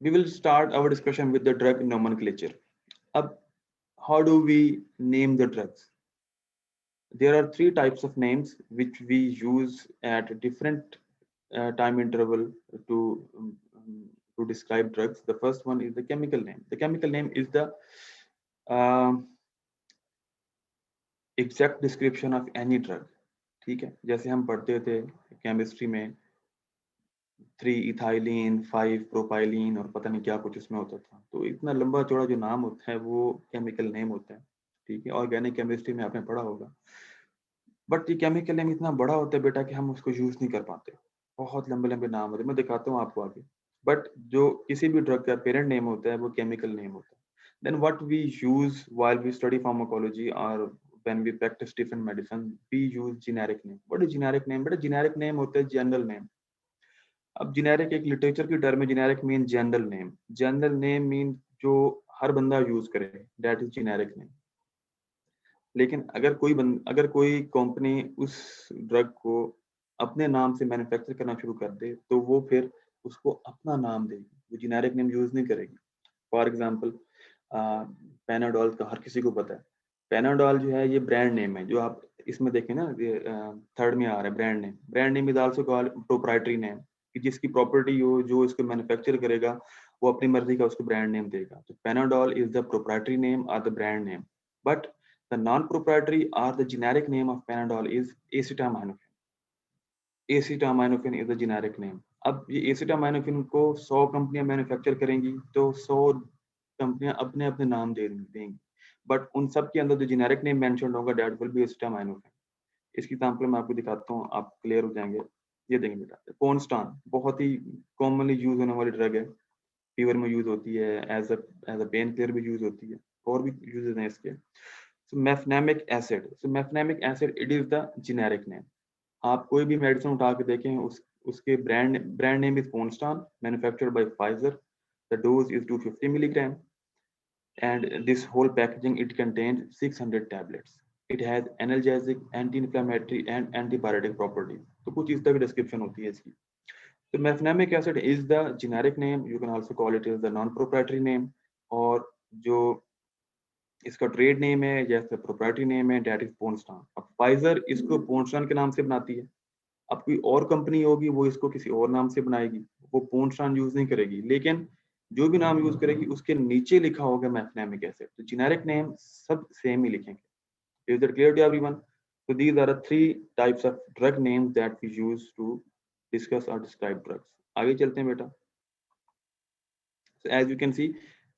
we will start our discussion with the drug nomenclature. Ab, how do we name the drugs? There are three types of names which we use at different time interval to um, to describe drugs. The first one is the chemical name. The chemical name is the um exact description of any drug. ठीक है, जैसे हम पढ़ते थे chemistry में 3 ethylene 5 propylene और पता नहीं क्या कुछ उसमें होता था, तो इतना लंबा चौड़ा जो नाम होता है वो केमिकल नेम होता है। ठीक है, ऑर्गेनिक केमिस्ट्री में आपने पढ़ा होगा। बट ये केमिकल नेम इतना बड़ा होता है बेटा कि हम उसको यूज नहीं कर पाते। बहुत लंबे लंबे नाम होते हैं, मैं दिखाता हूँ आपको आगे। बट जो किसी भी ड्रग का पेरेंट नेम होता है वो केमिकल नेम होता है। Then what we use while we study pharmacology और when we practice different medicine, we use generic name. What is generic name? बेटा जेनेरिक नेम होता है जनरल नेम। अब जेनेरिक एक लिटरेचर की टर्म है, generic mean general name. General name mean जो हर बंदा यूज करे, दैट इज जेनेरिक नेम। लेकिन अगर कोई कंपनी उस ड्रग को अपने नाम से मैन्युफैक्चर करना शुरू कर दे तो वो फिर उसको अपना नाम देगी, वो जेनेरिक नेम यूज नहीं करेगी। फॉर एग्जांपल पैनाडोल का हर किसी को पता है। पैनाडोल जो है ये ब्रांड नेम है, जो आप इसमें देखें ना, ये थर्ड में आ रहा है brand name. Brand name is also called proprietary name, कि जिसकी प्रॉपर्टी हो, जो इसको मैन्युफैक्चर करेगा वो अपनी मर्जी का उसको ब्रांड नेम देगा। तो Panadol is the proprietary name और the brand name, but the non-proprietary or the generic name of Panadol is acetaminophen. Acetaminophen is the generic name. अब ये acetaminophen को 100 कंपनियां मैन्युफैक्चर करेंगी तो 100 कंपनियां अपने अपने नाम दे देंगी, बट उन सब के अंदर जो जेनेरिक नेम मेंशन होगा दैट विल बी acetaminophen. इसकी एग्जांपल मैं आपको दिखाता हूँ, आप क्लियर हो जाएंगे। ये देखेंगे बेटा, कॉन्स्टान बहुत ही कॉमनली यूज होने वाली ड्रग है, फीवर में यूज होती है, एज अ पेन किलर भी यूज होती है, और भी यूजेस हैं इसके। So mefenamic acid. So mefenamic acid, it is the generic name. आप कोई भी मेडिसिन उठा के देखें, उसके brand name is Ponstan, manufactured by Pfizer. The dose is 250 milligram, and this whole packaging it contains 600 tablets. It has analgesic, anti-inflammatory, and antibiotic properties. तो कुछ इस तरह की डिस्क्रिप्शन होती है इसकी। So mefenamic acid is the generic name. You can also call it as the non-proprietary name. और जो इसका ट्रेड नेम है, जैसे प्रोप्राइटरी नेम है, डेट इज पोन्स्टान। अब फाइजर इसको पोन्स्टान के नाम से बनाती है। अब कोई और कंपनी होगी वो इसको किसी और नाम से बनाएगी, वो पोन्स्टान यूज नहीं करेगी, लेकिन जो भी नाम यूज करेगी उसके नीचे लिखा होगा मैफनेमिक एसिड। तो जेनेरिक नेम सब सेम ही लिखेंगे। Is that clear to everyone? So these are the three types of drug names that we use to discuss or describe drugs. आगे चलते हैं बेटा। So as you can see,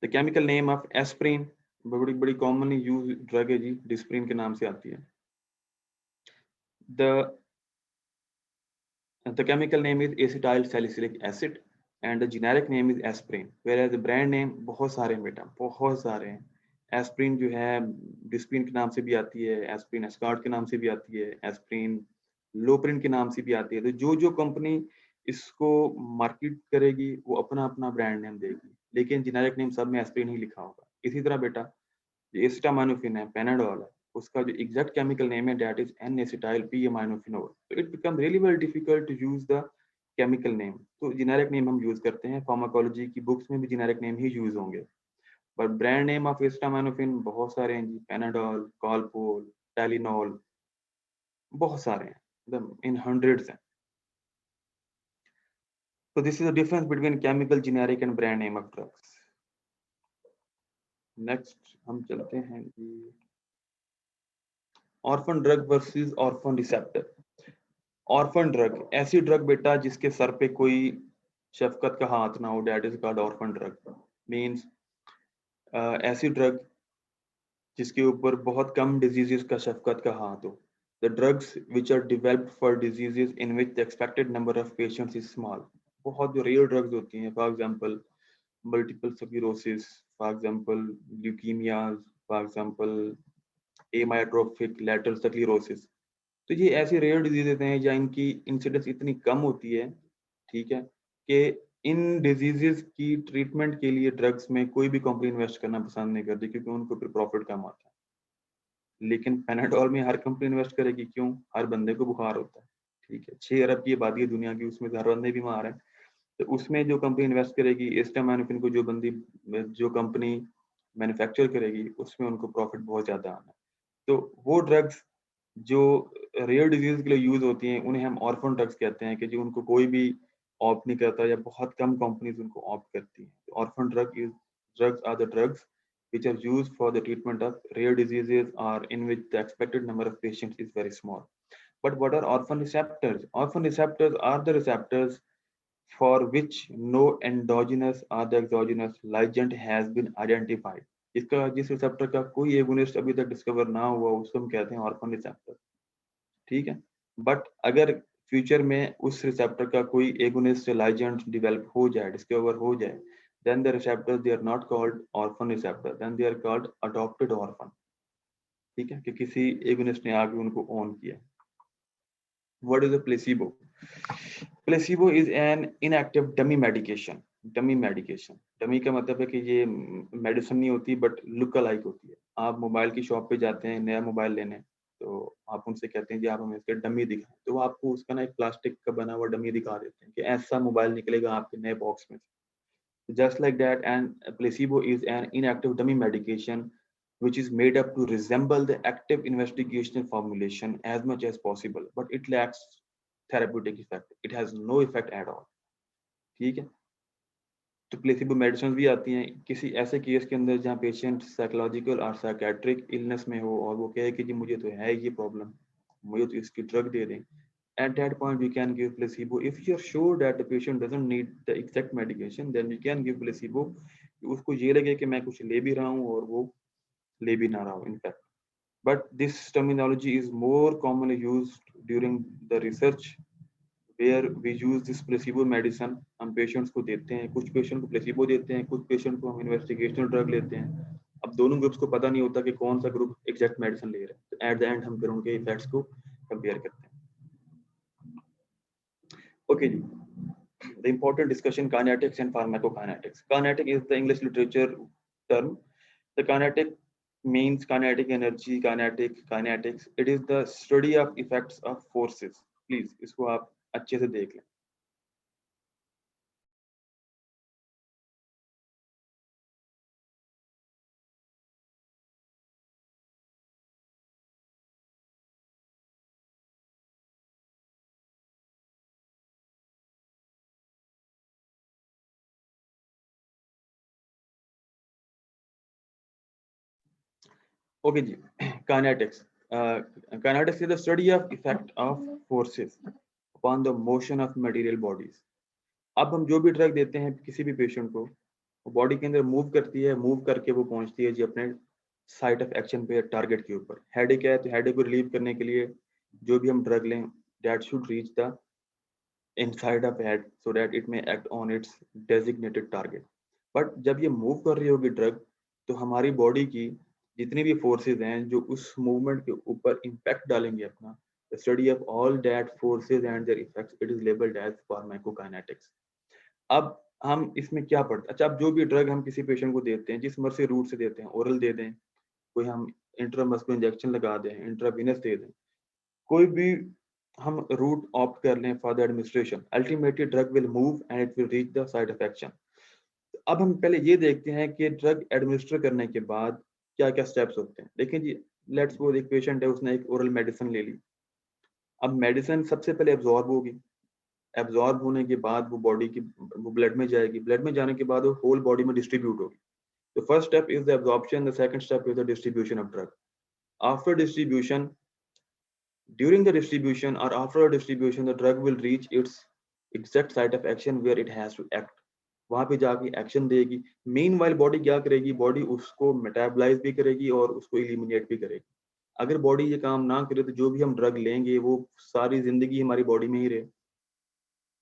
the chemical name of aspirin, बड़ी बड़ी commonly use drug है जी, Disprin के नाम से आती है। The chemical name is acetyl salicylic acid and the generic name is aspirin, whereas the brand name बहुत सारे हैं बेटा, बहुत सारे हैं। एस्प्रिन जो है डिस्प्रिन के नाम से भी आती है, एस्प्रिन एस्कॉर्ट के नाम से भी आती है, एस्प्रिन लोप्रिन के नाम से भी आती है। तो जो जो कंपनी इसको मार्केट करेगी वो अपना अपना ब्रांड नेम देगी, लेकिन जेनेरिक नेम सब में एस्प्रिन ही लिखा होगा। इसी तरह बेटा एसिटामाइनोफिन है, पैनाडोल है, उसका जो एग्जैक्ट केमिकल नेम है that is N acetyl P aminophenol. तो it become really very difficult to use the chemical name. तो जेनेरिक नेम हम यूज करते हैं, फार्माकोलॉजी की बुक्स में भी जेनेरिक नेम ही यूज होंगे। But brand name of acetaminophen बहुत सारे हैं जी, पैनाडोल, कॉलपोल, टाइलिनॉल, बहुत सारे हैं, एकदम इन हंड्रेड्स हैं। So this is the difference between chemical, generic and brand name of drugs. Next हम चलते हैं जी, orphan drug versus orphan receptor. Orphan drug ऐसी ड्रग बेटा जिसके सर पे कोई शफकत का हाथ ना हो, that is called orphan drug. Means ऐसी ड्रग जिसके ऊपर बहुत कम डिजीजेस का शफकत का हाथ हो। The drugs which are developed for diseases in which the expected number of patients is small. बहुत जो रियल ड्रग्स होती हैं, for example multiple sclerosis, for example leukaemias, for example amyotrophic lateral sclerosis. तो ये ऐसी रेयर डिजीजेज हैं या इनकी इंसिडेंस इतनी कम होती है, ठीक है, कि इन डिजीजेस की ट्रीटमेंट के लिए ड्रग्स में कोई भी कंपनी इन्वेस्ट करना पसंद नहीं करती, क्योंकि उनको फिर प्रॉफिट कम आता है। लेकिन पैनाडोल में हर कंपनी इन्वेस्ट करेगी, क्यों? हर बंदे को बुखार होता है, ठीक है, 6 अरब की आबादी है दुनिया की, उसमें से हर बंदे बीमार है। तो उसमें जो कंपनी इन्वेस्ट करेगी एसिटामाइनोफिन को, जो कंपनी मैन्युफैक्चर करेगी उसमें उनको प्रॉफिट बहुत ज्यादा आना है। तो वो ड्रग्स जो रेयर डिजीज के लिए यूज होती हैं उन्हें हम ऑर्फन ड्रग्स कहते हैं, कि जो उनको कोई भी ऑप्ट नहीं करता या बहुत कम कंपनीज उनको ऑप्ट करती हैं। Orphan drugs are the drugs which are used for the treatment of rare diseases or in which the expected number of patients is very small. But what are orphan receptors? Orphan receptors are the receptors for which no endogenous or the exogenous ligand has been identified. इसका जिस receptor का कोई agonist अभी तक discover ना हुआ उसको हम कहते हैं ऑर्फन रिसेप्टर, ठीक है। बट अगर फ्यूचर में उस रिसेप्टर का कोई एगोनिस्ट लाइगैंड डेवलप हो जाए, डिस्कवर हो जाए, then the receptors they are not called orphan receptor, then they are called adopted orphan, ठीक है, कि किसी एगोनिस्ट ने आके उनको ऑन किया। What is a placebo? Placebo is an inactive dummy medication. Dummy medication, dummy का मतलब है कि ये मेडिसिन नहीं होती बट लुक अलाइक होती है। आप मोबाइल की शॉप पे जाते हैं नया मोबाइल लेने, तो आप उनसे कहते हैं कि आप हमें इसका डमी दिखाएं, तो वो आपको उसका ना एक प्लास्टिक का बना हुआ डमी दिखा देते हैं कि ऐसा मोबाइल निकलेगा आपके नए बॉक्स में। Just like that, and placebo is an inactive dummy medication which is made up to resemble the active investigational formulation as much as possible, but it lacks therapeutic effect. It has no effect at all. ठीक है। तो placebo medicine भी आती हैं किसी ऐसे case के अंदर जहाँ पेशेंट साइकोलॉजिकल और साइकेट्रिक इलनेस में हो और वो कहे कि जी मुझे तो है ये प्रॉब्लम, मुझे तो इसकी ड्रग दे दें। At that point, we can give placebo. If you're sure that the patient doesn't need the exact medication, then we can give placebo. उसको ये लगे कि मैं कुछ ले भी रहा हूँ और वो ले भी ना रहा हूँ, in fact. But this terminology is more commonly used during the research where we use this placebo medicine. हम patients को देते हैं, कुछ patient को placebo देते हैं, कुछ patient को हम investigational drug लेते हैं। अब दोनों ग्रुप्स को पता नहीं होता कि कौन सा ग्रुप एग्जैक्ट मेडिसिन ले रहा है, तो एट द एंड हम फिर उनके इफेक्ट्स को कंपेयर करते हैं। Okay, the important discussion kinetics and pharmacokinetics. Kinetic is the English literature term. The kinetic means kinetic energy, kinetics. It is the study of effects of forces. Please, इसको आप अच्छे से देख लें। Okay, ji, kinetics. Kinetics is the study of effect of forces upon the motion of material bodies. अब हम जो भी ड्रग देते हैं किसी भी पेशेंट को, वो बॉडी के अंदर मूव करती है, मूव करके वो पहुंचती है जी अपने साइट ऑफ एक्शन पे, टारगेट के ऊपर। हेडेक है तो हेडेक को रिलीव करने के लिए जो भी हम ड्रग लें, that should reach the inside of head so that it may act on it's designated target. But जब ये मूव कर रही होगी ड्रग, तो हमारी बॉडी की जितनी भी फोर्सेज हैं जो उस मूवमेंट के ऊपर इम्पैक्ट डालेंगे अपना, the study of all that forces and their effects, it is labeled as pharmacokinetics. अब हम इसमें क्या पढ़ते, अच्छा, अब जो भी ड्रग हम किसी पेशेंट को देते हैं, जिस मर्जी रूट से देते हैं, ओरल दे दें, कोई हम इंट्रामस्कुलर इंजेक्शन लगा दें, इंट्रावीनस दे दें, कोई भी हम रूट ऑप्ट कर लें for the administration, ultimately drug will move and it will reach the site of action. अब हम पहले ये देखते हैं कि ड्रग एडमिनिस्टर करने के बाद क्या क्या स्टेप्स होते हैं। देखिए जी, लेट्स सपोज एक पेशेंट है, उसने एक ओरल मेडिसिन ले ली। अब मेडिसिन सबसे पहले एब्जॉर्ब होगी, एब्जॉर्ब होने के बाद वो बॉडी की वो ब्लड में जाएगी, ब्लड में जाने के बाद वो होल बॉडी में डिस्ट्रीब्यूट होगी। The first step is the absorption, the second step is the distribution of drug. After distribution, during the distribution or after distribution, the drug will reach its exact site of action where it has to act. वहां पे जाके action देगी। Main while body क्या करेगी, body उसको metabolise भी करेगी और उसको इलिमिनेट भी करेगी। अगर बॉडी ये काम ना करे तो जो भी हम ड्रग लेंगे वो सारी जिंदगी हमारी बॉडी में ही रहे।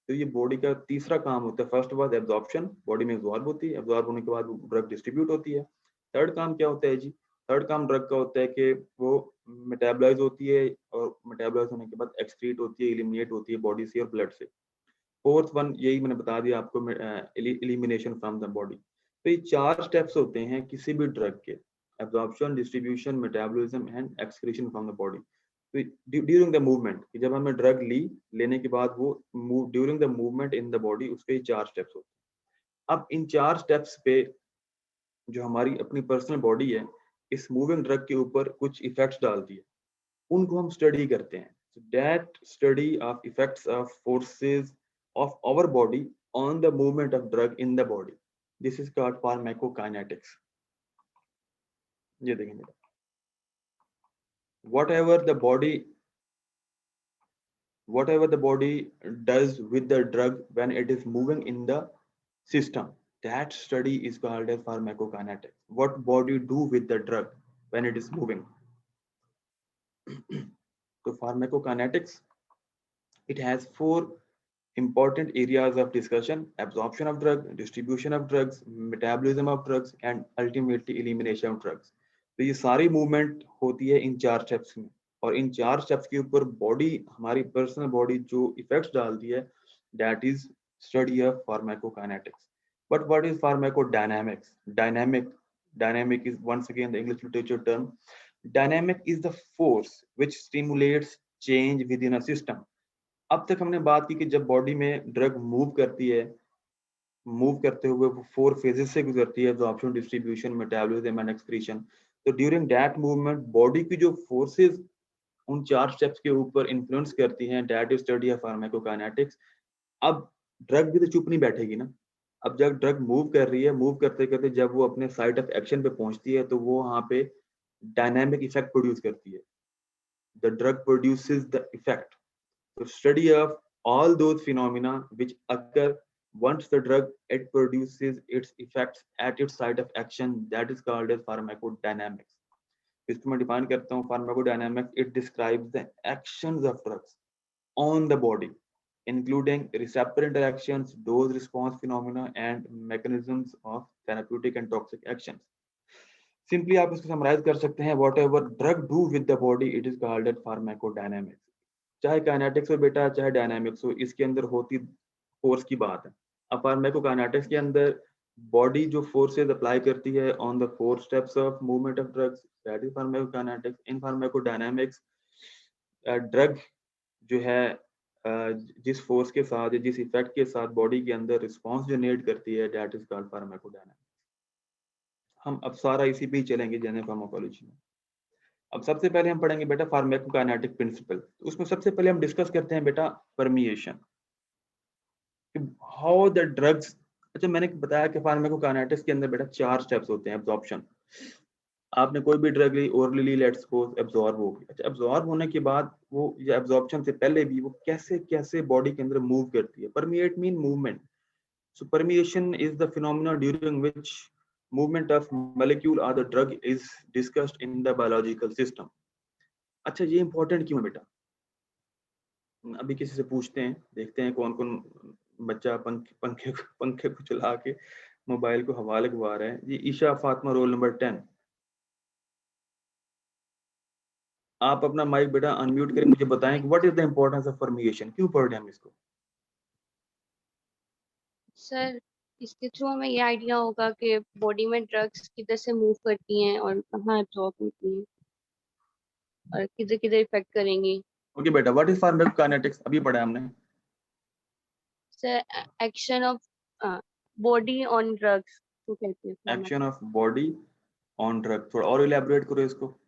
तो ये बॉडी का तीसरा काम होता है। फर्स्ट बात एब्जॉर्प्शन, बॉडी में एब्जॉर्ब होती है, एब्जॉर्ब होने के बाद ड्रग डिस्ट्रीब्यूट होती है। थर्ड काम क्या होता है जी, थर्ड काम ड्रग का होता है कि वो मेटाबलाइज होती है और मेटाबलाइज होने के बाद एक्सक्रीट होती है, एलिमिनेट होती है बॉडी से और ब्लड से। फोर्थ वन यही मैंने बता दिया आपको, एलिमिनेशन फ्रॉम द बॉडी। तो ये 4 स्टेप्स होते हैं किसी भी ड्रग के, absorption, distribution, metabolism and excretion from the body. During the movement, कि जब हमने ड्रग लेने के बाद वो during the movement in the body, उसके 4 स्टेप्स होते हैं। अब इन 4 स्टेप्स पे जो हमारी अपनी पर्सनल बॉडी है इस मूविंग ड्रग के ऊपर कुछ इफेक्ट्स डालती है, उनको हम स्टडी करते हैं। That study of effects of forces of our body on the movement of drug in the body, this is called pharmacokinetics. ये देखेंगे, whatever the body does with the drug when it is moving in the system, that study is called as pharmacokinetics. What body do with the drug when it is moving. So pharmacokinetics, it has 4 important areas of discussion: absorption of drug, distribution of drugs, metabolism of drugs, and ultimately elimination of drugs. तो ये सारी movement होती है इन 4 steps में, और इन 4 steps के ऊपर body, हमारी पर्सनल बॉडी जो इफेक्ट्स डालती है, that is study of pharmacokinetics. But what is pharmacodynamics? Dynamic is once again the English literature term. Dynamic is the force which stimulates change within a system. अब तक हमने बात की कि जब बॉडी में ड्रग मूव करती है, मूव करते हुए वो 4 फेजेस से गुजरती है: absorption, distribution, metabolism and excretion. तो ड्यूरिंग दैट मूवमेंट बॉडी की जो फोर्सेस उन 4 स्टेप्स के ऊपर इन्फ्लुएंस करती हैं, that is study of pharmacokinetics. अब ड्रग भी तो चुप नहीं बैठेगी ना. अब जब ड्रग मूव कर रही है, मूव करते करते जब वो अपने साइट ऑफ एक्शन पे पहुंचती है तो वो वहां पे डायनामिक इफेक्ट प्रोड्यूस करती है. The drug produces the effect. So study of all those phenomena which occur once the drug it produces its effects at its site of action, that is called as pharmacodynamics. इसको मैं define करता हूँ. Pharmacodynamics, it describes the actions of drugs on the body, including receptor interactions, dose response phenomena, and mechanisms of therapeutic and toxic actions. Simply आप इसको summarise कर सकते हैं: whatever drug do with the body, it is called as pharmacodynamics. चाहे kinetics हो बेटा, चाहे dynamics हो, इसके अंदर होती फोर्स की बात है. अब फार्माकोकाइनेटिक्स के अंदर बॉडी जो फोर्सेस अप्लाई करती है on the 4 steps of movement of drugs, that is pharmacokinetics. In pharmacodynamics drug जो है जिस फोर्स के साथ, जिस इफेक्ट के साथ बॉडी के अंदर रिस्पांस जनरेट करती है, दैट इज कॉल्ड फार्माकोडायनामिक्स. हम अब सारा इसी पे ही चलेंगे जनरल फार्माकोलॉजी में. अब सबसे पहले हम पढ़ेंगे बेटा फार्माकोकाइनेटिक प्रिंसिपल. उसमें सबसे पहले हम डिस्कस करते हैं बेटा परमिएशन, हाउ द ड्रग्स. अच्छा, मैंने बताया कि फार्माकोकाइनेटिक्स के अंदर बेटा 4 स्टेप्स होते हैं. एब्जॉर्प्शन, आपने कोई भी ड्रग ली, ओरली ली, लेट्स सपोज, एब्जॉर्ब हो गई. अच्छा, एब्जॉर्ब होने के बाद वो, या एब्जॉर्प्शन से पहले भी, वो कैसे कैसे बॉडी के अंदर मूव करती है. Permeate mean movement. So permeation is the phenomena during which movement of molecule or the drug is discussed in the biological system. अच्छा, ये इंपॉर्टेंट क्यों है बेटा? अभी किसी से पूछते हैं, देखते हैं कौन कौन बच्चा पंखे को चला के मोबाइल को हवा लगवा रहा है. ये ईशा फातिमा, रोल नंबर 10. आप अपना माइक बेटा अनम्यूट करें, मुझे बताएं कि what is the importance of permeation. क्यों पढ़ रहे हैं हम इसको? सर, इसके थ्रू हमें ये आइडिया होगा कि बॉडी में ड्रग्स किधर से मूव करती हैं और कहाँ एब्जॉर्ब होती हैं और किधर किधर इफेक्ट करेंगी. ओके बेटा, व्हाट इज फार्माकोकाइनेटिक्स? अभी पढ़ा है हमने. Sir, action of body on drugs को कहते हैं. Action of body on drug. थोड़ा और इलैबोरेट करो इसको.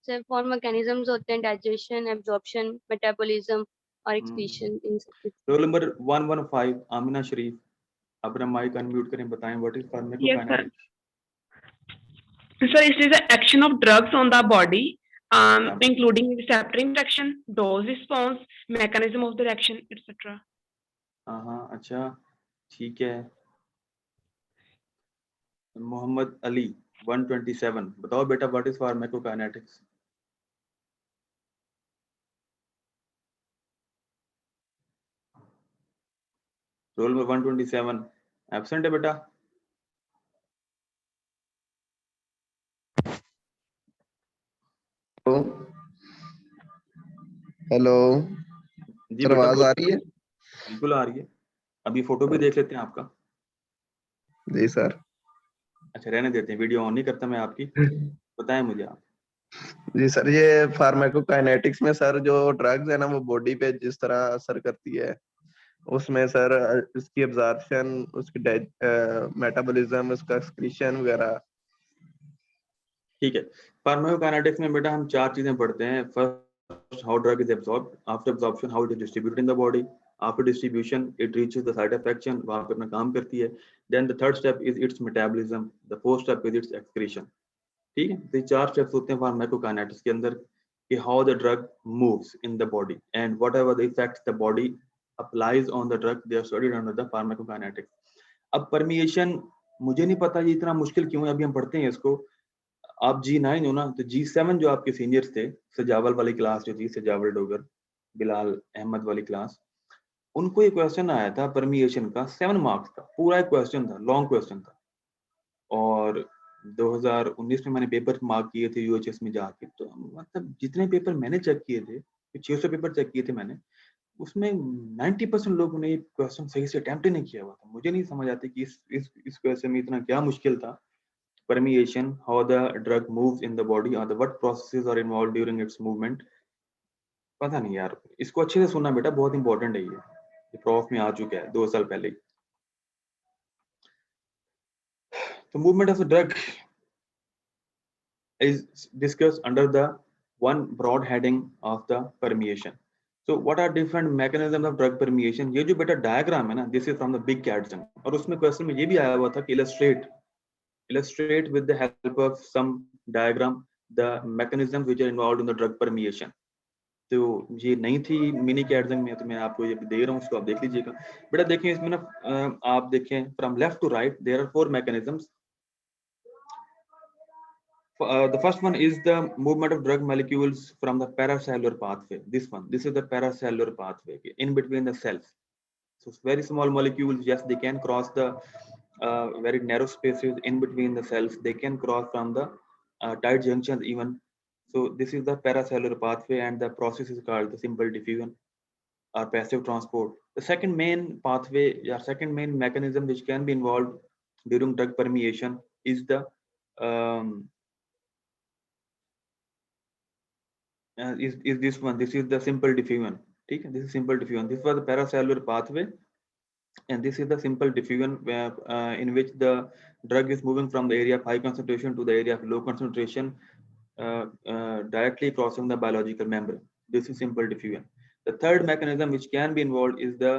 सर, 4 मैकेनिज्म्स होते हैं: डाइजेशन, एब्जॉर्प्शन, मेटाबॉलिज्म और एक्सक्रीशन. इन सब. रोल नंबर 115 आमिना शरीफ, अपना माइक अनम्यूट करें, बताएं what is pharmacokinetics. So it is the action of drugs on the body, including receptor interaction, dose response, mechanism of the action, etc. हाँ, अच्छा, ठीक है. मोहम्मद अली 127, बताओ बेटा what is pharmacokinetics. Roll number 127 absent है बेटा. हेलो जी सर, बेटा, आवाज आ रही है? बिल्कुल आ रही है. अभी फोटो भी देख लेते हैं आपका. जी सर. अच्छा, रहने देते हैं, वीडियो ऑन नहीं करता मैं आपकी. बताएं मुझे आप. जी सर, ये फार्माकोकाइनेटिक्स में सर जो ड्रग्स है ना वो बॉडी पे जिस तरह असर करती है, उसमें सर उसकी एब्जॉर्प्शन, उसकी मेटाबॉलिज्म, उसका एक्सक्रीशन वगैरह। ठीक है, फार्माकोकाइनेटिक्स में बेटा हम 4 चीजें पढ़ते हैं। First, how drug is absorbed, after absorption how it is distributed in the body, after distribution it reaches the site of action, वहां पे अपना काम करती है। Then the third step is its metabolism, the fourth step is its excretion. ठीक है, तो ये 4 स्टेप्स होते हैं फार्माकोकाइनेटिक्स के अंदर कि how the drug moves in the body and whatever the effects the body applies on the drug, they are studied under the pharmacokinetics. अब परमिएशन मुझे नहीं पता ये इतना मुश्किल क्यों है, अभी हम पढ़ते हैं इसको। आप G9 हो ना, तो G7 जो आपके सीनियर्स थे, सजावल वाली क्लास जो थी, सजावल डोगर, बिलाल अहमद वाली क्लास, उनको ये क्वेश्चन आया था परमिएशन का, 7 मार्क्स का पूरा एक क्वेश्चन था, लॉन्ग क्वेश्चन था। और 2019 में मैंने पेपर मार्क किए थे यूएचएस में जाके, तो मतलब जितने पेपर मैंने चेक किए थे, 600 पेपर चेक किए थे मैंने, उसमें 90% लोगों ने ये क्वेश्चन सही से अटेम्प्ट ही नहीं किया हुआ था। मुझे नहीं समझ आती कि इस क्वेश्चन में इतना क्या मुश्किल था। Permeation, how the drug moves in the body, or the what processes are involved during its movement. पता नहीं यार, इसको अच्छे से सुनना बेटा, बहुत इंपॉर्टेंट है ये प्रॉफ में आ चुका है 2 साल पहले। तो movement of the drug is discussed under the one broad heading of the permeation. So what are different mechanisms of drug permeation? ये जो बेटा डायग्राम है ना, this is from the big Gadsden, और उसमें क्वेश्चन में ये भी आया हुआ था कि illustrate with the help of some diagram the mechanisms which are involved in the drug permeation. तो ये नहीं थी मिनी कैडजन में, तो मैं आपको ये दे रहा हूँ, उसको आप देख लीजिएगा बेटा। देखें इसमें ना, आप देखें from left to right there are 4 mechanisms. The first one is the movement of drug molecules from the paracellular pathway. This is the paracellular pathway in between the cells. So very small molecules, yes, they can cross the very narrow spaces in between the cells. They can cross from the tight junctions even. So this is the paracellular pathway, and the process is called the simple diffusion or passive transport. The second main pathway or second main mechanism which can be involved during drug permeation is the is this one. This is the simple diffusion. Okay? This is simple diffusion. This was the paracellular pathway, and this is the simple diffusion where, in which the drug is moving from the area of high concentration to the area of low concentration, directly crossing the biological membrane. This is simple diffusion. The third mechanism which can be involved is the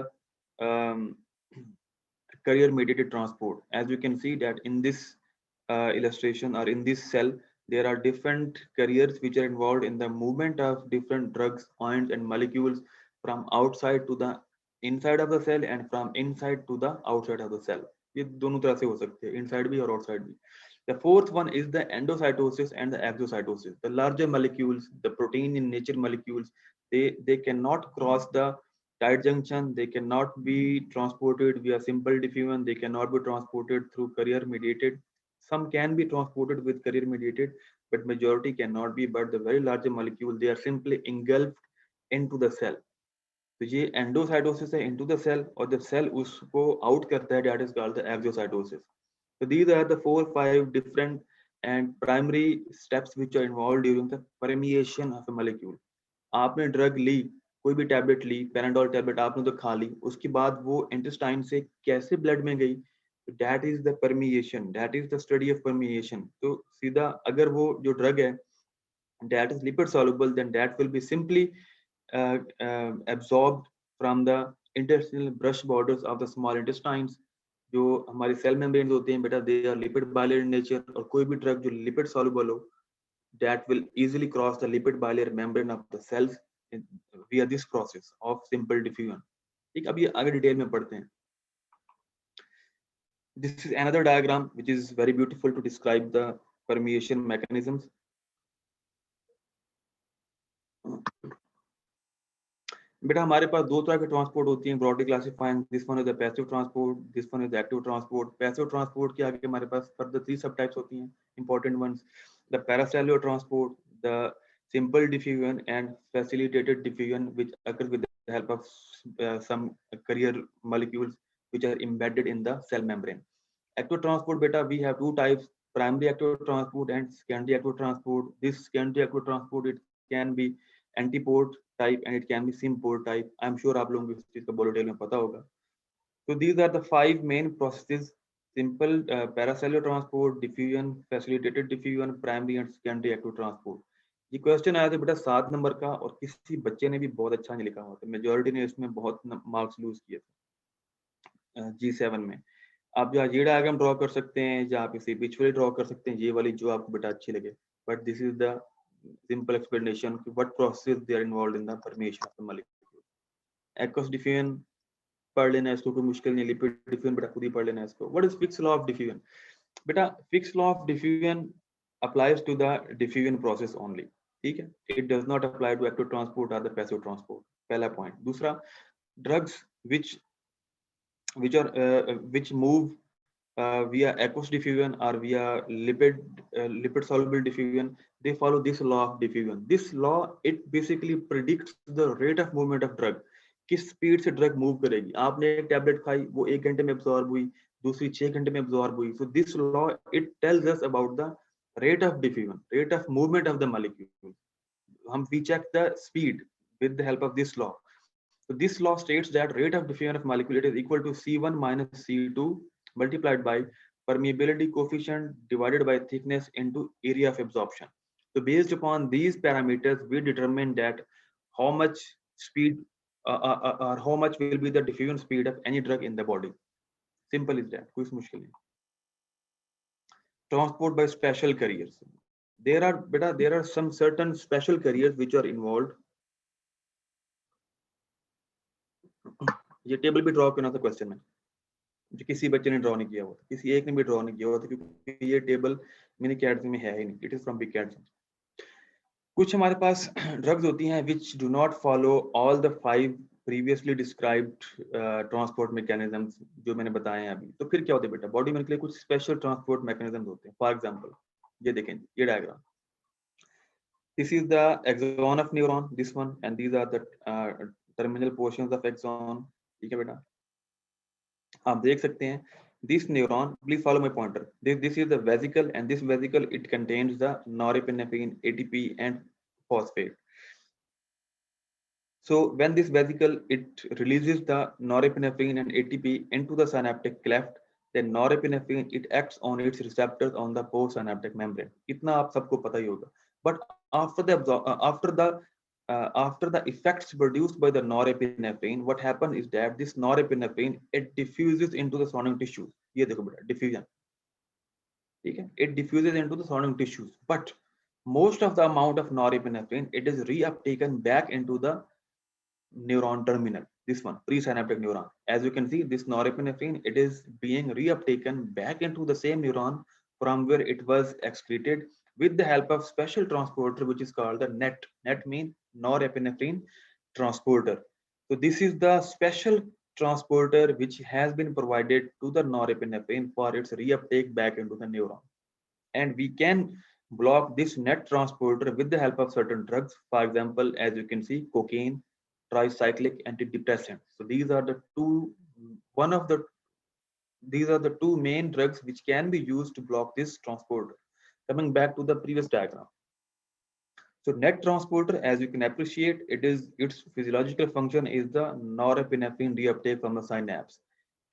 carrier mediated transport. As you can see that in this illustration or in this cell, there are different carriers which are involved in the movement of different drugs, ions and molecules from outside to the inside of the cell and from inside to the outside of the cell. ये दोनों तरह से हो सकते हैं, inside भी और outside भी. The fourth one is the endocytosis and the exocytosis. The larger molecules, the protein in nature molecules, they cannot cross the tight junction. They cannot be transported via simple diffusion. They cannot be transported through carrier mediated. Some can be transported with carrier mediated, but majority cannot be. But the very larger molecule, they are simply engulfed into the cell. तो ये endocytosis है into the cell, और जब cell उसको out करता है, that is called the exocytosis. So these are the 4-5 different and primary steps which are involved during the permeation of a molecule. आपने drug ली, कोई भी टैबलेट ली, पैराडोल टैबलेट आपने तो खा ली, उसके बाद वो इंटेस्टाइन से कैसे ब्लड में गई, that is the permeation, that is the study of permeation. तो सीधा अगर वो जो ड्रग है that is lipid soluble, then that will be simply absorbed from the intestinal brush borders of the small intestines. जो हमारे सेल मेम्ब्रेन्स होते हैं बेटा, they are lipid bilayer in nature, और कोई भी ड्रग जो लिपिड soluble हो, that will easily cross the lipid bilayer membrane of the cells via this process of simple diffusion. ठीक, अब ये आगे डिटेल में पढ़ते हैं. This is another diagram which is very beautiful to describe the permeation mechanisms. बेटा हमारे पास 2 तरह के ट्रांसपोर्ट होती हैं, broadly classifying. This one is the passive transport, this one is active transport. Passive transport के आगे हमारे पास फर्दर 3 सब टाइप्स होती हैं, important ones. The paracellular transport, the simple diffusion and facilitated diffusion which occurs with the help of some carrier molecules which are embedded in the cell membrane. Active transport beta, we have 2 types. primary active transport and secondary active transport. This secondary active transport, it can be antiport type and it can be symport type. I'm sure आप लोगों को इस चीज का बहुत detail में पता होगा. So these are the 5 main processes: simple paracellular transport, diffusion, facilitated diffusion, primary and secondary active transport. ये क्वेश्चन आया था बेटा 7 नंबर का और किसी बच्चे ने भी बहुत अच्छा नहीं लिखा हुआ था. मेजॉरिटी ने इसमें बहुत मार्क्स लूज किए थे G7 में. आप यहाँ ये डायग्राम ड्रॉ कर सकते हैं या आप इसे पिचुअली ड्रॉ कर सकते हैं, ये वाली जो आपको बेटा अच्छी लगे. But this is the simple explanation कि what process they are involved in the formation of the molecule. Aqueous diffusion पढ़ लेना इसको, कोई मुश्किल नहीं. लिपिड डिफ्यूजन बेटा खुद ही पढ़ लेना इसको. What is Fick's law of diffusion? बेटा Fick's law of diffusion applies to the diffusion process only. ठीक है, it does not apply to active transport और द पैसिव ट्रांसपोर्ट. पहला पॉइंट. दूसरा, drugs which move via aqueous diffusion or via lipid soluble diffusion, they follow this law of diffusion. This law, it basically predicts the rate of movement of drug. किस speed से drug move करेगी. आपने एक tablet खाई, वो 1 घंटे में absorb हुई, दूसरी 6 घंटे में एब्जॉर्ब हुई. So this law, it tells us about the rate of diffusion, rate of movement of the molecule. We check the speed with the help of this law. So this law states that rate of diffusion of molecule is equal to C1 minus C2 multiplied by permeability coefficient divided by thickness into area of absorption. So based upon these parameters, we determine that how much speed or how much will be the diffusion speed of any drug in the body. Simple is that. कोई मुश्किल नहीं. Transport by special carriers. There are some certain special carriers which are involved. ये table भी draw करना था question में, जो किसी बच्चे ने ड्रॉ नहीं किया हुआ था, किसी एक ने भी ड्रॉ नहीं किया हुआ था, क्योंकि ये टेबल मिनी कैट्स में है ही नहीं. It is from big cats. कुछ हमारे पास ड्रग्स होती हैं which do not follow all the 5 previously described transport mechanisms जो मैंने बताए हैं अभी. तो फिर क्या होता है बेटा, बॉडी में के लिए कुछ स्पेशल ट्रांसपोर्ट मैकेनिज्म्स होते हैं. फॉर एग्जांपल ये देखें, ये diagram. This is the axon of neuron, this one, and these are the terminal portions of axon. ठीक है बेटा, आप देख सकते हैं. This neuron, please follow my pointer. This is the vesicle, and this vesicle, it contains the norepinephrine, ATP, and phosphate. So when this vesicle, it releases the norepinephrine and ATP into the synaptic cleft, then norepinephrine, it acts on its receptors on the postsynaptic membrane. इतना आप सबको पता ही होगा. But after the effects produced by the norepinephrine, what happens is that this norepinephrine, it diffuses into the surrounding tissues. ये देखो बेटा, diffusion. ठीक है, it diffuses into the surrounding tissues. But most of the amount of norepinephrine, it is reuptaken back into the neuron terminal. This one, presynaptic neuron. As you can see, this norepinephrine, it is being reuptaken back into the same neuron from where it was excreted with the help of special transporter, which is called the NET. NET means norepinephrine transporter. So this is the special transporter which has been provided to the norepinephrine for its reuptake back into the neuron. And we can block this NET transporter with the help of certain drugs. For example, as you can see, cocaine, tricyclic antidepressants. So these are the two main drugs which can be used to block this transporter. Coming back to the previous diagram. So NET transporter, as you can appreciate, its physiological function is the norepinephrine reuptake from the synapse.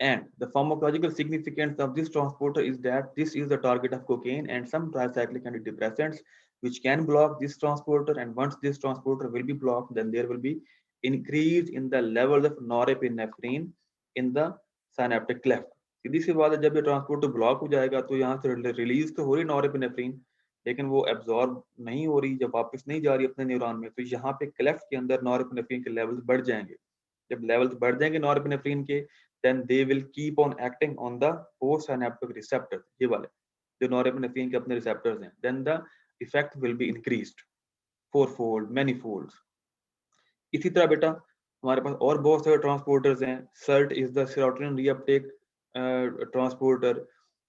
And the pharmacological significance of this transporter is that this is the target of cocaine and some tricyclic antidepressants which can block this transporter. And once this transporter will be blocked, then there will be increase in the levels of norepinephrine in the synaptic cleft. सीधी सी बात है, जब ये transporter block हो जाएगा तो यहाँ से release तो हो रही नॉरेपिनेफ्रिन, लेकिन वो एब्जॉर्ब नहीं हो रही, जब वापस नहीं जा रही अपने न्यूरॉन में, तो यहाँ पे क्लेफ्ट के अंदर नॉरेपिनेफ्रिन के लेवल्स बढ़ जाएंगे. जब लेवल्स बढ़ जाएंगे नॉरेपिनेफ्रिन के, then they will keep on acting on the postsynaptic receptors, ये वाले जो नॉरेपिनेफ्रिन के अपने रिसेप्टर्स हैं, then the effect will be increased fourfold, manifolds. इसी तरह बेटा हमारे पास और बहुत सारे ट्रांसपोर्टर्स हैं. SERT is the serotonin reuptake transporter.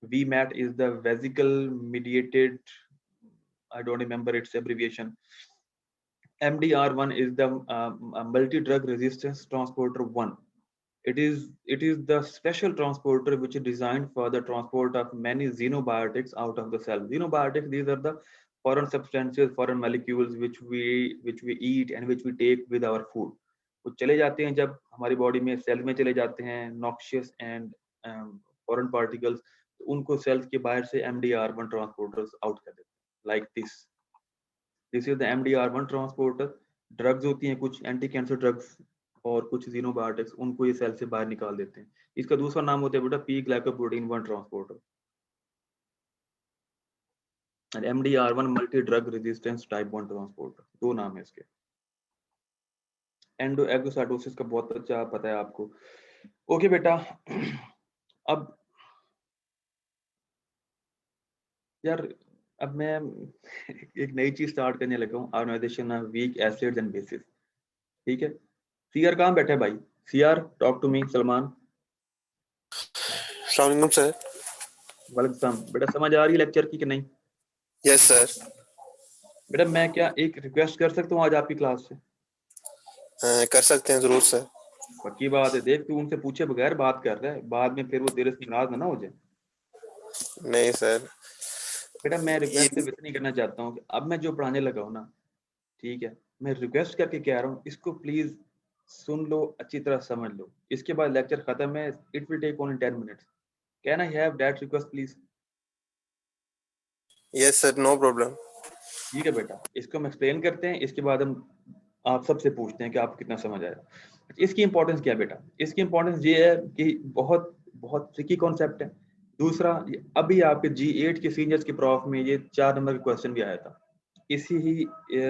VMAT is the vesicle mediated, I don't remember its abbreviation. MDR1 is the multi-drug resistance transporter 1. It is the special transporter which is designed for the transport of many xenobiotics out of the cell. Xenobiotics, these are the foreign substances, foreign molecules which we eat and which we take with our food. वो चले जाते हैं जब हमारी body में, cell में चले जाते हैं, नॉक्शियस एंड फॉरेन पार्टिकल्स, तो उनको सेल्स के बाहर से MDR1 ट्रांसपोर्टर्स आउट कर देते हैं, like this is the MDR1 transporter. Drugs होती हैं कुछ एंटी कैंसर ड्रग्स और कुछ xenobiotics, उनको ये सेल से बाहर निकाल देते हैं. इसका दूसरा नाम होता है बेटा P ग्लाइकोप्रोटीन 1 ट्रांसपोर्टर और MDR1 multi drug resistance type 1 transporter. दो नाम है इसके. एंडोएग्जोसाइटोसिस का बहुत अच्छा पता है आपको. ओके बेटा, अब यार अब मैं एक नई चीज स्टार्ट करने लगा हूँ, organisation of weak acids and bases. ठीक है, सीआर कहाँ बैठा है भाई? CR, talk to me. Salman. अस्सलाम वालेकुम सर. वालेकुम सलाम. बेटा समझ आ रही है लेक्चर की कि नहीं? Yes sir. बेटा मैं क्या एक रिक्वेस्ट कर सकता हूँ आज आपकी क्लास से? कर सकते हैं जरूर सर. पक्की बात है. देख तू उनसे पूछे बगैर बात कर रहा है, बाद में फिर वो तेरे से नाराज ना हो जाए. नहीं सर. बेटा मैं रिक्वेस्ट सिर्फ इतनी करना चाहता हूँ कि अब मैं जो पढ़ाने लगा हूँ ना, ठीक है, मैं रिक्वेस्ट करके कह रहा हूँ, इसको प्लीज सुन लो, अच्छी तरह समझ लो. इसके बाद लेक्चर खत्म है. It will take only 10 minutes. Can I have that request please? Yes sir, no problem. ठीक है बेटा, इसको हम एक्सप्लेन करते हैं, इसके बाद हम आप सबसे पूछते हैं कि आपको कितना समझ आया. इसकी इंपॉर्टेंस क्या है बेटा? इसकी इंपॉर्टेंस ये है कि बहुत बहुत ट्रिकी कॉन्सेप्ट है. दूसरा, अभी आपके G8 के सीनियर्स के प्रॉफ में ये 4 नंबर का क्वेश्चन भी आया था इसी ही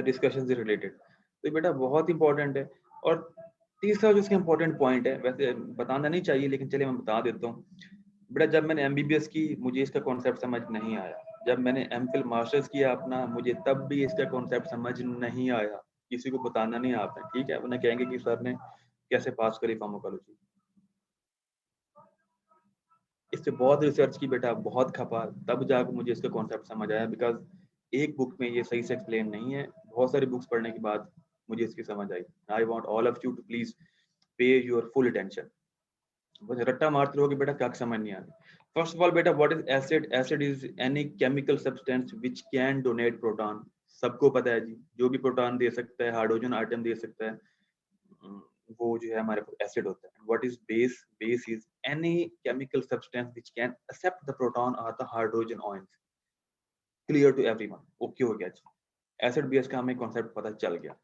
डिस्कशन से रिलेटेड. तो बेटा बहुत इंपॉर्टेंट है. और तीसरा जो इसका इंपॉर्टेंट पॉइंट है, वैसे बताना नहीं चाहिए लेकिन चलिए मैं बता देता हूँ. बेटा जब मैंने MBBS की, मुझे इसका कॉन्सेप्ट समझ नहीं आया. जब मैंने MPhil मास्टर्स किया अपना, मुझे तब भी इसका कॉन्सेप्ट समझ नहीं आया. किसी को बताना नहीं आता, ठीक है, उन्हें कहेंगे कि सर ने कैसे पास करी फार्माकोलॉजी. इस पे बहुत रिसर्च की बेटा, बहुत खपा, तब जाकर मुझे इसका कॉन्सेप्ट समझ आया. बिकॉज एक बुक में ये सही से एक्सप्लेन नहीं है. बहुत सारी बुक्स पढ़ने के बाद मुझे इसकी समझ आई. I want all of you to please pay your full attention. बस रट्टा मारते रहोगे बेटा, क्या समझ नहीं आती. फर्स्ट ऑफ ऑल बेटा, what is acid? Acid is any chemical substance which can donate proton. सबको पता है जी, जो भी प्रोटॉन दे सकता है, हाइड्रोजन आइटम दे सकता है, वो जो है हमारे पास एसिड होता है. What is base? Base is any chemical substance which can accept the proton और the hydrogen ions. Clear to everyone? Okay हो गया जी. एसिड बेस का हमें कॉन्सेप्ट पता चल गया.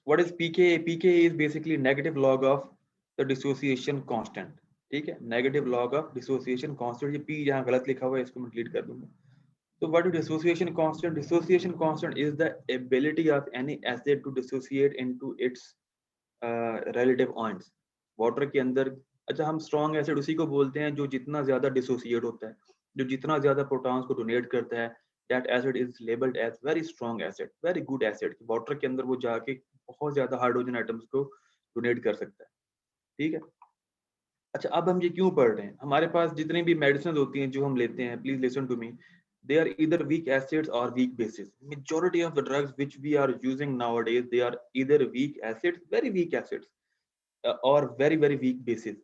What is pK? pK is basically negative log of the dissociation constant. ठीक है, negative log of dissociation constant. ये P यहाँ गलत लिखा हुआ है, इसको मैं डिलीट कर दूंगा. So what is dissociation constant? Dissociation constant is the ability of any acid to dissociate into its relative ions. Water के अंदर, अच्छा हम strong acid उसी को बोलते हैं जो जितना ज्यादा dissociate होता है, जो जितना ज्यादा प्रोटॉन्स को डोनेट करता है. That acid is labeled as very strong acid, very good acid. Water के अंदर वो जाके बहुत ज्यादा हाइड्रोजन आइटम्स को डोनेट कर सकता है. ठीक है. अच्छा अब हम ये क्यों पढ़ रहे हैं? हमारे पास जितनी भी मेडिसिन होती हैं जो हम लेते हैं, please listen to me, they are either weak acids or weak bases. Majority of the drugs which we are using nowadays, they are either weak acids, very weak acids, or very very weak bases.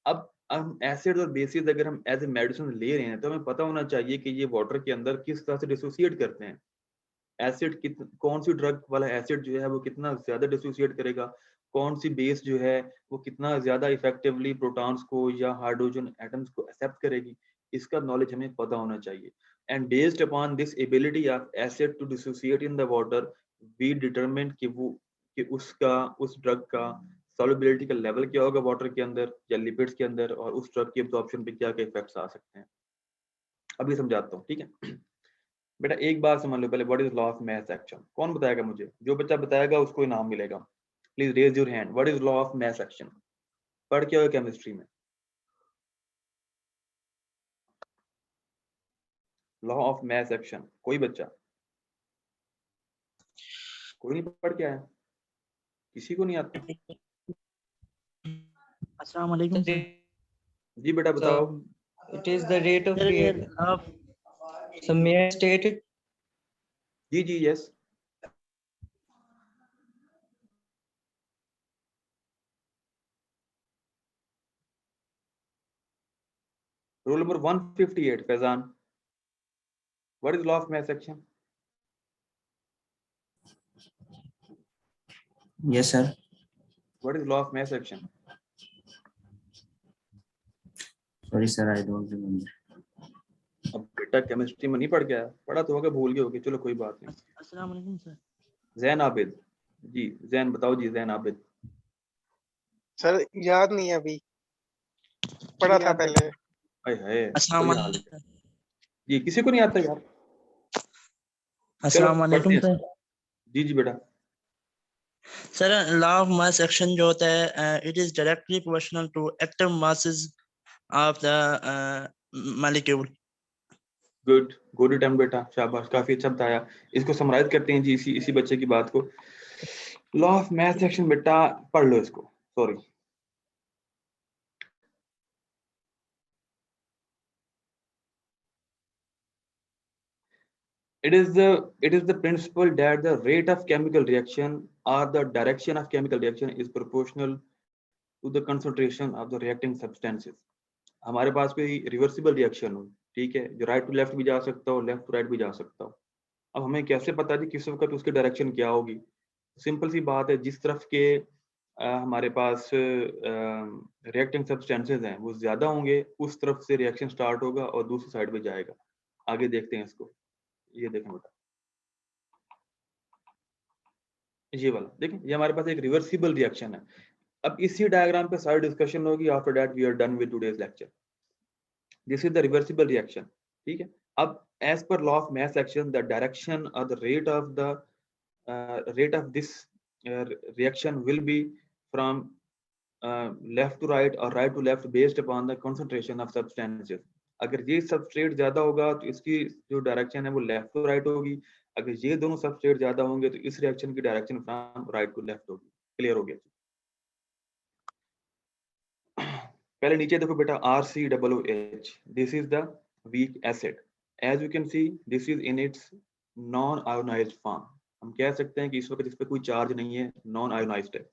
अब हम acid और basis अगर हम as a medicine ले रहे हैं तो हमें पता होना चाहिए कि ये वाटर के अंदर किस तरह से डिसोसिएट करते हैं. एसिड कौन सी ड्रग वाला एसिड जो है वो कितना ज्यादा डिसोसिएट करेगा, कौन सी बेस जो है वो कितना ज्यादा इफेक्टिवली प्रोटॉन्स को या हाइड्रोजन एटम्स को एक्सेप्ट करेगी. इसका नॉलेज हमें पता होना चाहिए. And based upon this ability of acid to dissociate in the water, we determine कि उसका, उस ड्रग का solubility का लेवल क्या होगा वाटर के अंदर या लिपिड्स के अंदर, और उस ड्रग की एब्जॉर्प्शन पे क्या क्या इफेक्ट्स आ सकते हैं. अभी समझाता हूँ. ठीक है बेटा, एक बार समझ लो पहले, what is law of mass action? कौन बताएगा मुझे? जो बच्चा बताएगा उसको इनाम मिलेगा. Please raise your hand. What is law of mass action? पढ़ के आओ केमिस्ट्री में. लॉ ऑफ मास एक्शन कोई बच्चा? कोई नहीं पढ़ के आया? किसी को नहीं आता? अस्सलाम वालेकुम सर. जी बेटा बताओ. It is the rate of Sir, create. आप So may I state it? जी जी yes. Rule number 158, Faizan. What is law of mass action? Yes, sir. What is law of mass action? Sorry, sir, I don't remember. अब बेटा chemistry में नहीं पढ़ गया, पढ़ा तो होगा, भूल गए होगे, चलो कोई बात नहीं। अस्सलाम वालेकुम सर। जैन आबिद जी, जैन बताओ जी, जैन आबिद। सर याद नहीं है अभी, पढ़ा था पहले। हाय हाय, अस्सलाम कोई हाल वालेकुम है जी, किसी को नहीं आता यार। अस्सलाम वालेकुम पढ़ते हैं। सर। जी जी बेटा। Sir law of mass action जो होता है it is directly proportional to active masses of the molecule. Good good attempt बेटा, शाबाश, काफी अच्छा बताया। इसको समराइज करते हैं जी, इसी बच्चे की बात को। लॉ ऑफ मैथ सेक्शन बेटा पढ़ लो इसको, sorry. It is the principle that the rate of chemical reaction or the direction of chemical reaction is proportional to the concentration of the reacting substances. हमारे पास कोई रिवर्सिबल रिएक्शन हो, ठीक है, जो right to left भी जा सकता हो, लेफ्ट टू राइट भी जा सकता हो। अब हमें कैसे पता है किस वक्त उसकी डायरेक्शन क्या होगी? सिंपल सी बात है, जिस तरफ के हमारे पास रिएक्टिंग सब्सटेंसेस हैं वो ज्यादा होंगे, उस तरफ से रिएक्शन स्टार्ट होगा और दूसरी साइड पे जाएगा। आगे देखते हैं इसको, ये देखें बेटा, ये वाला देखें, ये हमारे पास एक रिवर्सिबल रिएक्शन है। अब इसी डायग्राम पे सारी डिस्कशन होगी। After that we are done with today's lecture. This is the reversible reaction, ठीक है। अब as per law of mass action, the direction और the rate of this reaction will be from left to right or right to left based upon the concentration of substances. अगर ये substrate ज्यादा होगा तो इसकी जो डायरेक्शन है वो लेफ्ट टू राइट होगी। अगर ये दोनों सबस्ट्रेट ज्यादा होंगे तो इस रिएक्शन की direction from right to left होगी। क्लियर हो गया? पहले नीचे देखो बेटा, RCOOH, this is the weak acid. As you can see this is in its non ionised form. हम कह सकते हैं कि इस वक्त इस पर कोई चार्ज नहीं है, नॉन आयोनाइज्ड है।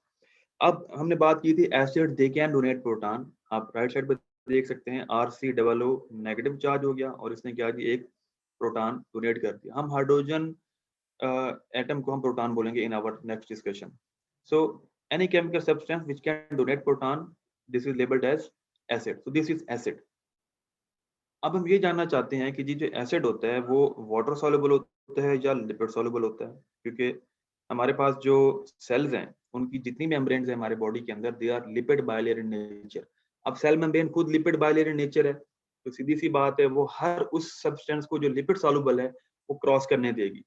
अब हमने बात की थी acid they can donate proton. आप राइट साइड पर देख सकते हैं RCOO नेगेटिव चार्ज हो गया और इसने क्या किया, एक प्रोटॉन डोनेट कर दिया। हम हाइड्रोजन एटम को हम प्रोटॉन बोलेंगे in our next discussion. So any chemical substance which can donate proton, this is labelled as acid. So this is acid. अब हम ये जानना चाहते हैं कि जी जो एसिड होता है वो वाटर सॉल्युबल होता है या लिपिड सॉल्युबल होता है, क्योंकि हमारे पास जो सेल्स हैं उनकी जितनी मेम्ब्रेन्स है हमारे बॉडी के अंदर, they are lipid bilayer in nature. अब सेल मेम्ब्रेन खुद लिपिड बायलेयर इन नेचर है, तो सीधी सी बात है वो हर उस सब्सटेंस को जो लिपिड सॉल्युबल है वो क्रॉस करने देगी।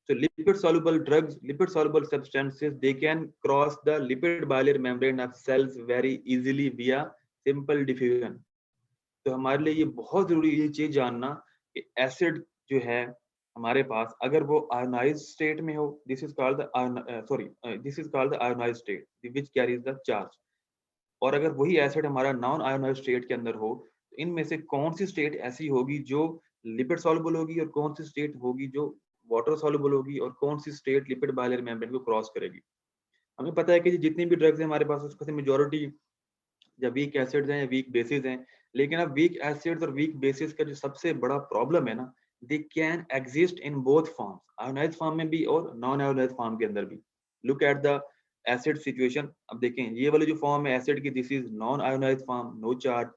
So lipid soluble drugs, lipid soluble substances, they can cross the lipid bilayer membrane of cells very easily via simple diffusion. तो हमारे लिए ये बहुत जरूरी ये चीज जानना कि एसिड जो है हमारे पास, अगर वो आयोनाइज्ड स्टेट में हो, this is called the ionised state which carries the charge. और अगर वही एसिड हमारा नॉन आयोनाइज्ड स्टेट के अंदर हो, तो इनमें से कौन सी स्टेट ऐसी होगी जो लिपिड सॉल्युबल होगी और कौन सी स्टेट होगी जो वाटर सॉल्युबल होगी और कौन सी स्टेट लिपिड बायलेयर मेम्ब्रेन को क्रॉस करेगी। हमें पता है कि जितनी भी ड्रग्स हैं हमारे पास उसका मेजॉरिटी या वीक एसिड्स हैं या वीक बेसिस हैं, लेकिन अब वीक एसिड्स और वीक बेसिस का जो सबसे बड़ा प्रॉब्लम है ना, they can exist in both forms, ionised form में भी और नॉन आयोनाइज्ड फॉर्म के अंदर भी। Look at the acid situation. अब देखें ये वाली जो फॉर्म है एसिड की, this is non ionised form, no charge,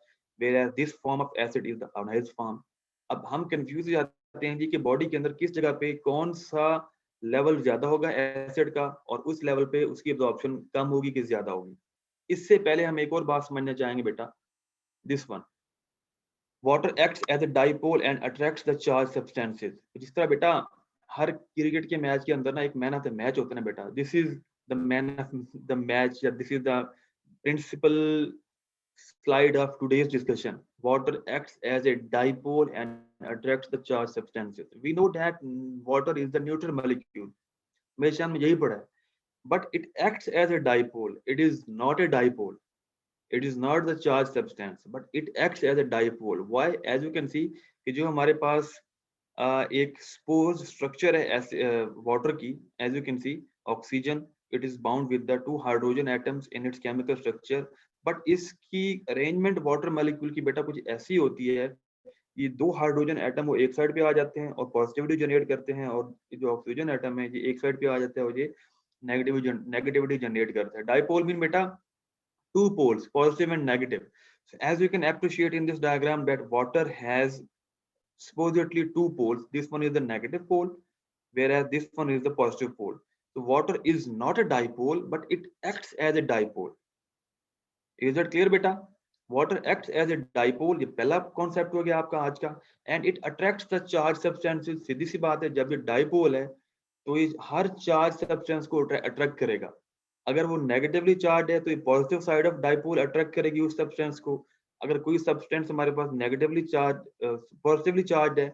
where this form of acid is the ionised form. अब हम कंफ्यूज हो जाते हैं जी कि बॉडी के अंदर किस जगह पे कौन सा लेवल ज्यादा होगा एसिड का और उस लेवल पे उसकी एब्जॉर्प्शन कम होगी कि ज्यादा होगी। इससे पहले हम एक और बात समझना चाहेंगे बेटा, this one, water acts as a dipole and attracts the charge substances. जिस तरह बेटा हर क्रिकेट के मैच के अंदर ना एक मैन ऑफ द मैच होता है ना बेटा, this is the man of the match या this is the principal slide of today's discussion. Water acts as a dipole and attracts the charged substances. We know that water is the neutral molecule. हमेशा हमने यही पढ़ा है, but it acts as a dipole. It is not a dipole. It is not the charged substance, but it acts as a dipole. Why? As you can see कि जो हमारे पास एक suppose structure है वाटर की, as you can see, oxygen, it is bound with the two hydrogen atoms in its chemical structure. But इसकी arrangement water molecule की बेटा कुछ ऐसी होती है, ये दो हाइड्रोजन एटम वो एक साइड पे आ जाते हैं और पॉजिटिविटी जनरेट करते हैं, और ये जो ऑक्सीजन एटम है ये एक साइड पे आ जाता है और ये नेगेटिविटी जनरेट करता है। डाइपोल मीन बेटा two poles, positive and negative. So as you can appreciate in this diagram that water has supposedly two poles. This one is the negative pole, whereas this one is the positive pole. So water is not a dipole, but it acts as a dipole. Is that clear, beta? Water acts as a dipole. ये पहला concept हो गया आपका आज का. And it attracts the charged substances. सीधी सी बात है, जब ये dipole है तो ये हर charged substance को attract करेगा. अगर वो नेगेटिवली चार्ज है तो ये positive side of dipole attract करेगी उस सब्सटेंस को. अगर कोई सब्सटेंस हमारे पास नेगेटिवली चार्ज पॉजिटिवली चार्ज है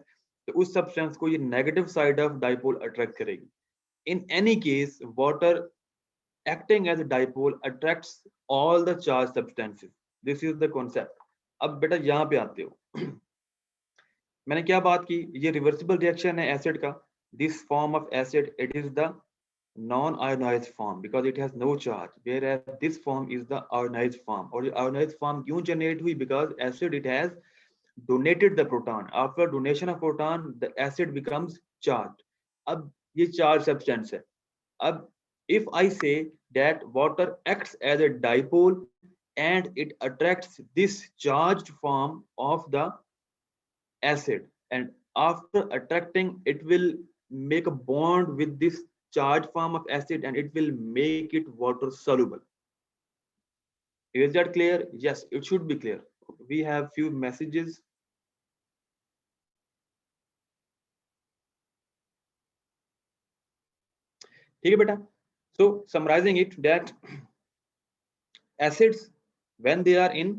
तो उस सब्सटेंस को ये negative side of dipole attract करेगी. In any case water acting as a dipole attracts all the charge substances. This is the concept. अब बेटा यहाँ पे आते हो, मैंने क्या बात की, ये रिवर्सिबल रिएक्शन है एसिड का. This form of acid it is the non-ionized form because it has no charge, whereas this form is the ionized form. और ionized form क्यों generate हुई? Because acid it has donated the proton. After donation of proton, the acid becomes charged. अब ये charged substance है. अब if I say that water acts as a dipole and it attracts this charged form of the acid, and after attracting it will make a bond with this charged form of acid and it will make it water soluble. Is that clear? Yes, it should be clear. We have few messages. ठीक है बेटा. So summarizing it, that acids when they are in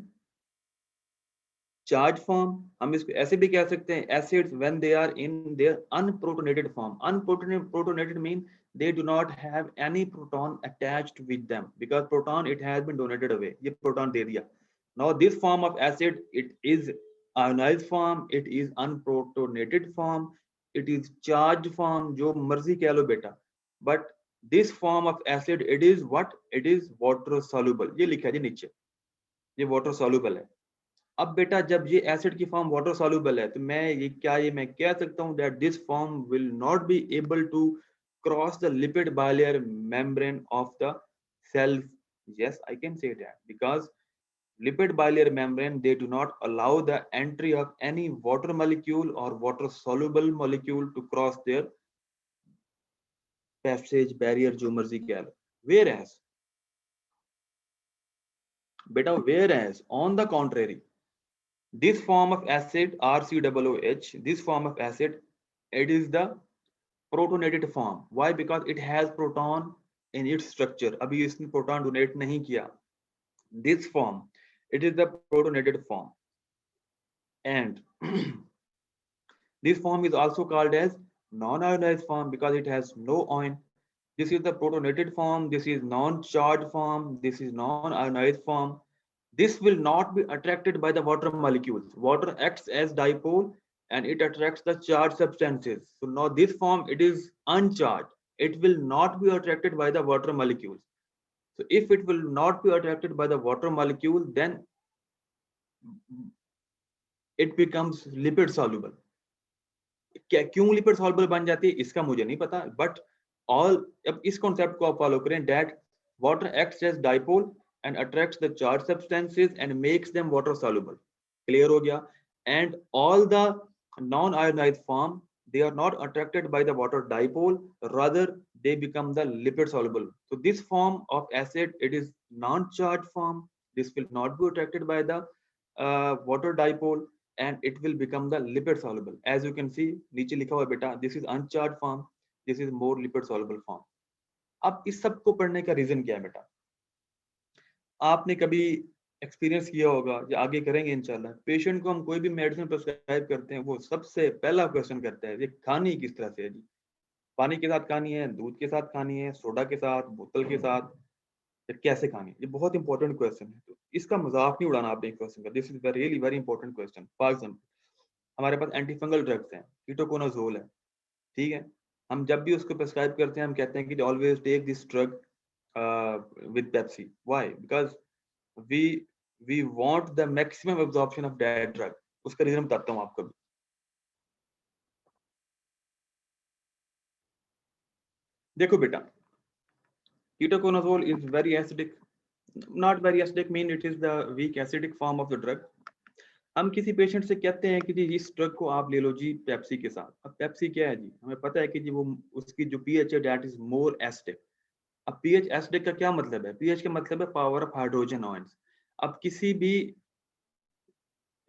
charge form, हम इसको ऐसे भी कह सकते हैं, acids when they are in their unprotonated form. Unprotonated mean they do not have any proton attached with them because proton it has been donated away. ये proton दे दिया. Now this form of acid it is ionized form, it is unprotonated form, it is charged form, जो मर्जी कह लो बेटा. But this form of acid it is what? It is water soluble. ये लिखा है जी नीचे, ये water soluble है. अब बेटा जब ये एसिड की फॉर्म वाटर सॉल्युबल है तो मैं कह सकता हूँ that this form will not be able to cross the lipid bilayer membrane of the cell. Yes, I can say that because lipid bilayer membrane they do not allow the entry of any water molecule or water soluble molecule to cross their passage barrier, जो मर्जी कह लो. Whereas on the contrary, this form of acid RCOOH, this form of acid it is the protonated form. Why? Because it has proton in its structure. अभी इसने proton donate नहीं किया. This form it is the protonated form, and this form is also called as non-ionized form because it has no ion. This is the protonated form, this is non-charged form, this is non-ionized form. This will not be attracted by the water molecules. Water acts as dipole and it attracts the charged substances. So now this form it is uncharged. It will not be attracted by the water molecules. So if it will not be attracted by the water molecule, then it becomes lipid soluble. क्यों lipid soluble बन जाती है इसका मुझे नहीं पता, but अब इस कॉन्सेप्ट को आप फॉलो करें that water acts as dipole and attracts the charged substances and makes them water soluble. Clear हो गया? And all the non-ionized form they are not attracted by the water dipole, rather they become the lipid soluble. So this form of acid it is non-charged form. This will not be attracted by the water dipole and it will become the lipid soluble. As you can see नीचे लिखा हुआ बेटा, this is uncharged form, this is more lipid soluble form. अब इस सब को पढ़ने का रीजन क्या है बेटा? आपने कभी एक्सपीरियंस किया होगा या आगे करेंगे इंशाल्लाह, पेशेंट को हम कोई भी मेडिसिन प्रिस्क्राइब करते हैं वो सबसे पहला क्वेश्चन करता है ये खानी किस तरह से है जी? पानी के साथ खानी है, दूध के साथ खानी है, सोडा के साथ, बोतल के साथ, कैसे खानी है? ये बहुत इंपॉर्टेंट क्वेश्चन है, तो इसका मजाक नहीं उड़ाना आपने क्वेश्चन का. This is really very important question. For example हमारे पास एंटीफंगल ड्रग्स हैं, कीटोकोनाजोल है, ठीक है, हम जब भी उसको प्रिस्क्राइब करते हैं हम कहते हैं कि always take this drug with Pepsi. Why? Because we want the maximum absorption of that drug. उसका रीजन बताता हूँ आपको भी। देखो बेटा, ketoconazole is very acidic, not very acidic mean it is the weak acidic form of the drug। हम किसी patient से कहते हैं कि जी इस ड्रग को आप ले लो जी पेप्सी के साथ। अब पेप्सी क्या है जी, हमें पता है कि जी वो उसकी जो पीएच है दैट इज मोर एसिडिक। अब पीएच एसिडिक का क्या मतलब है? पीएच का मतलब है पावर ऑफ हाइड्रोजन आयंस। अब किसी भी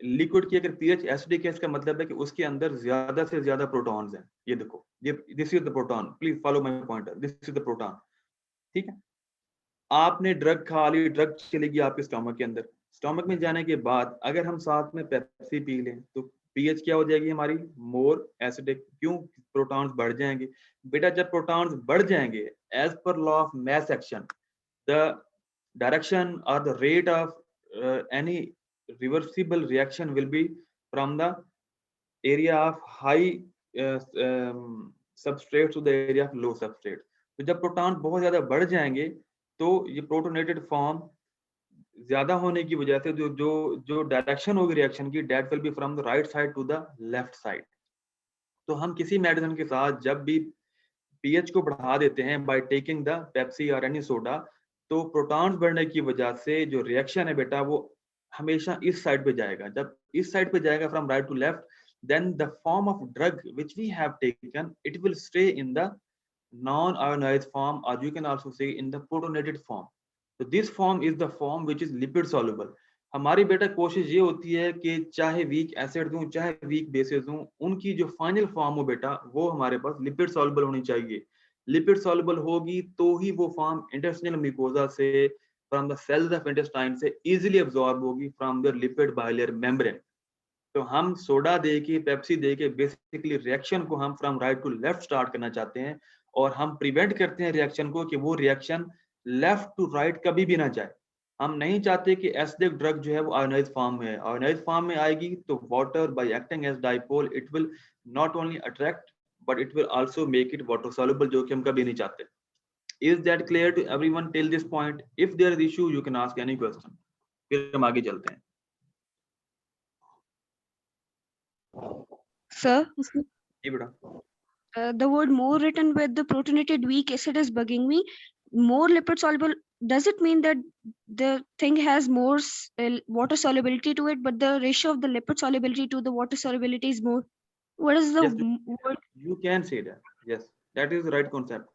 लिक्विड की अगर पीएच एसिडिक है, इसका मतलब है कि उसके अंदर ज्यादा से ज्यादा प्रोटॉन्स हैं। ये देखो, ये this is the proton, please follow my pointer, this is the proton. ठीक है, आपने ड्रग खा ली, ड्रग चलेगी आपके स्टमक के अंदर। स्टमक में जाने के बाद अगर हम साथ में पेप्सी पी लें तो पीएच क्या हो जाएगी हमारी? More acidic. क्यों? प्रोटॉन्स बढ़ जाएंगे। बेटा जब प्रोटॉन्स बढ़ जाएंगे, as per law of mass action, the direction और the rate of any reversible reaction will be from the area of high substrate to the area of low substrate। तो जब प्रोटॉन बहुत ज्यादा बढ़ जाएंगे तो ये प्रोटोनेटेड फॉर्म ज्यादा होने की वजह से जो जो जो डायरेक्शन होगी रिएक्शन की, that will be from the right side to the left side. तो हम किसी मेडिसिन के साथ जब भी पीएच को बढ़ा देते हैं बाय टेकिंग द पेप्सी और एनी सोडा, तो प्रोटॉन्स बढ़ने की वजह से जो रिएक्शन है बेटा वो हमेशा इस साइड पे जाएगा। जब इस साइड पे जाएगा from right to left, then the form of drug which we have taken, it will stay in the non-ionized form, or you can also say in the protonated form। so this form is the form which is lipid soluble। हमारी बेटा कोशिश ये होती है कि चाहे weak acid दूं चाहे वीक बेसिस दूं, उनकी जो फाइनल फॉर्म हो बेटा वो हमारे पास लिपिड सॉल्युबल होनी चाहिए। लिपिड सॉल्युबल होगी तो ही वो फॉर्म इंटेस्टिनल म्यूकोजा से, from the cells of intestine से इजीली अब्सॉर्ब होगी from the lipid bilayer membrane. तो हम सोडा दे के पेप्सी दे के बेसिकली रिएक्शन को हम from right to left start करना चाहते हैं, और हम प्रिवेंट करते हैं रिएक्शन को कि वो रिएक्शन लेफ्ट टू राइट कभी भी ना जाए। हम नहीं चाहते कि एसिडिक ड्रग जो है वो आयोनाइज्ड फॉर्म में है। आयोनाइज्ड फॉर्म में आएगी तो water by acting as dipole it will not only attract but it will also make it water soluble, जो कि हम कभी नहीं चाहते। Is that clear to everyone till this point? If there is issue you can ask any question, फिर हम आगे चलते हैं। Sir, जी बेटा। the word more written with the protonated weak acid is bugging me. More lipid soluble, does it mean that the thing has more water solubility to it, but the ratio of the lipid solubility to the water solubility is more? What is the Yes, word? you can say that, yes, that is the right concept,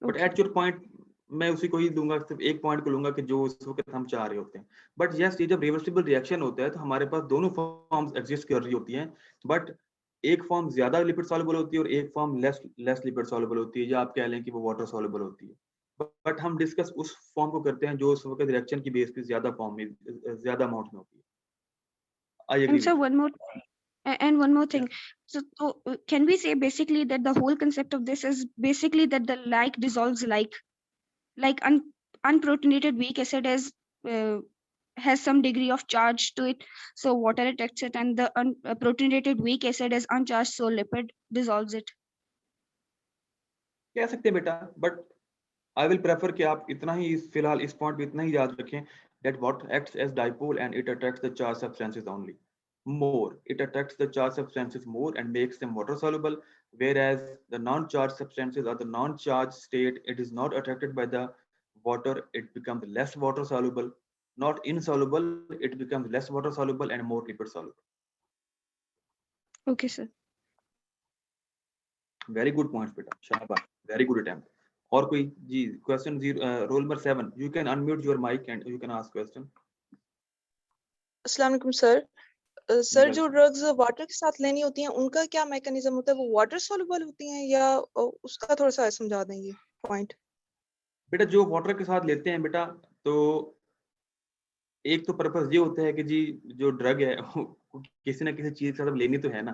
but Okay. at your point मैं उसी को ही दूंगा, सिर्फ एक point को लूंगा कि जो उस वक्त हम चाह रहे होते हैं। बट यस, ये जब रिवर्सिबल रिएक्शन होता है तो हमारे पास दोनों फॉर्म्स एग्जिस्ट कर रही होती हैं, बट एक फॉर्म ज्यादा लिपिड सॉल्युबल होती है और एक फॉर्म लेस लिपिड सॉल्युबल होती है, या आप कह लें कि वो वाटर सॉल्युबल होती है। बट हम डिस्कस उस फॉर्म को करते हैं जो उस वक्त रिएक्शन की बेस पे ज्यादा फॉर्म में ज्यादा अमाउंट में होती है। I agree And sir, with one more thing. So, can we say basically that the whole concept of this is basically that the like dissolves like unprotonated weak acid has some degree of charge to it, so water attacks it, and the protonated weak acid is uncharged, so lipid dissolves it. कह सकते हैं बेटा, but I will prefer कि आप इतना ही फिलहाल इस point पे इतना ही याद रखें that what acts as dipole and it attracts the charged substances only more. It attracts the charged substances more and makes them water soluble, whereas the non-charged substances or the non-charged state, it is not attracted by the water, it becomes less water soluble, not insoluble, it becomes less water soluble and more lipid soluble. Okay, sir. Very good points beta, शाबाश, very good attempt. और कोई जी question roll number 7, you can unmute your mic and you can ask question. अस्सलाम वालेकुम sir. Sir जो drugs water के साथ लेनी होती हैं उनका क्या मैकेनिज्म होता है? वो वाटर सॉल्युबल होती हैं या उसका थोड़ा सा समझा देंगे पॉइंट? बेटा जो वाटर के साथ लेते हैं बेटा, तो एक तो पर्पस ये होता है कि जी जो ड्रग है किसी ना किसी चीज के साथ लेनी तो है ना,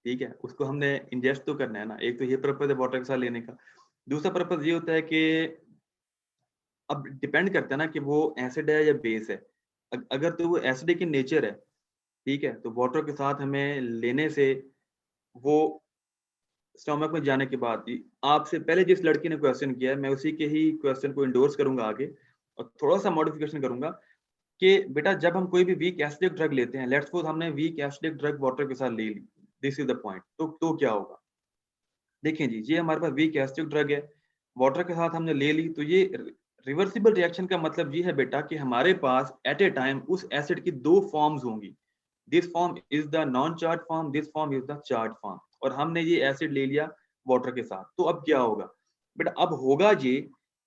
ठीक है, उसको हमने इंजेस्ट तो करना है ना। एक तो ये पर्पस है वाटर के साथ लेने का। दूसरा पर्पस ये होता है कि अब डिपेंड करता है ना कि वो एसिड है या बेस है। अगर तो वो एसिडिक इन नेचर है, ठीक है, तो वाटर के साथ हमें लेने से वो स्टमक में जाने के बाद आपसे पहले जिस लड़की ने क्वेश्चन किया है, मैं उसी के ही क्वेश्चन को इंडोर्स करूंगा आगे और थोड़ा सा मॉडिफिकेशन करूंगा कि बेटा जब हम कोई भी वीक एसिडिक ड्रग लेते हैं, लेट्स सपोज हमने वीक एसिडिक ड्रग वाटर के साथ ले ली, दिस इज द पॉइंट, तो क्या होगा? देखें जी, ये हमारे पास वीक एसिडिक ड्रग है, वाटर के साथ हमने ले ली, तो ये रिवर्सिबल रिएक्शन का मतलब ये है बेटा कि हमारे पास एट ए टाइम उस एसिड की दो फॉर्म्स होंगी, this form is the non charge form, this form is the charge form, और हमने ये एसिड ले लिया वाटर के साथ। तो अब क्या होगा बेटा? अब होगा ये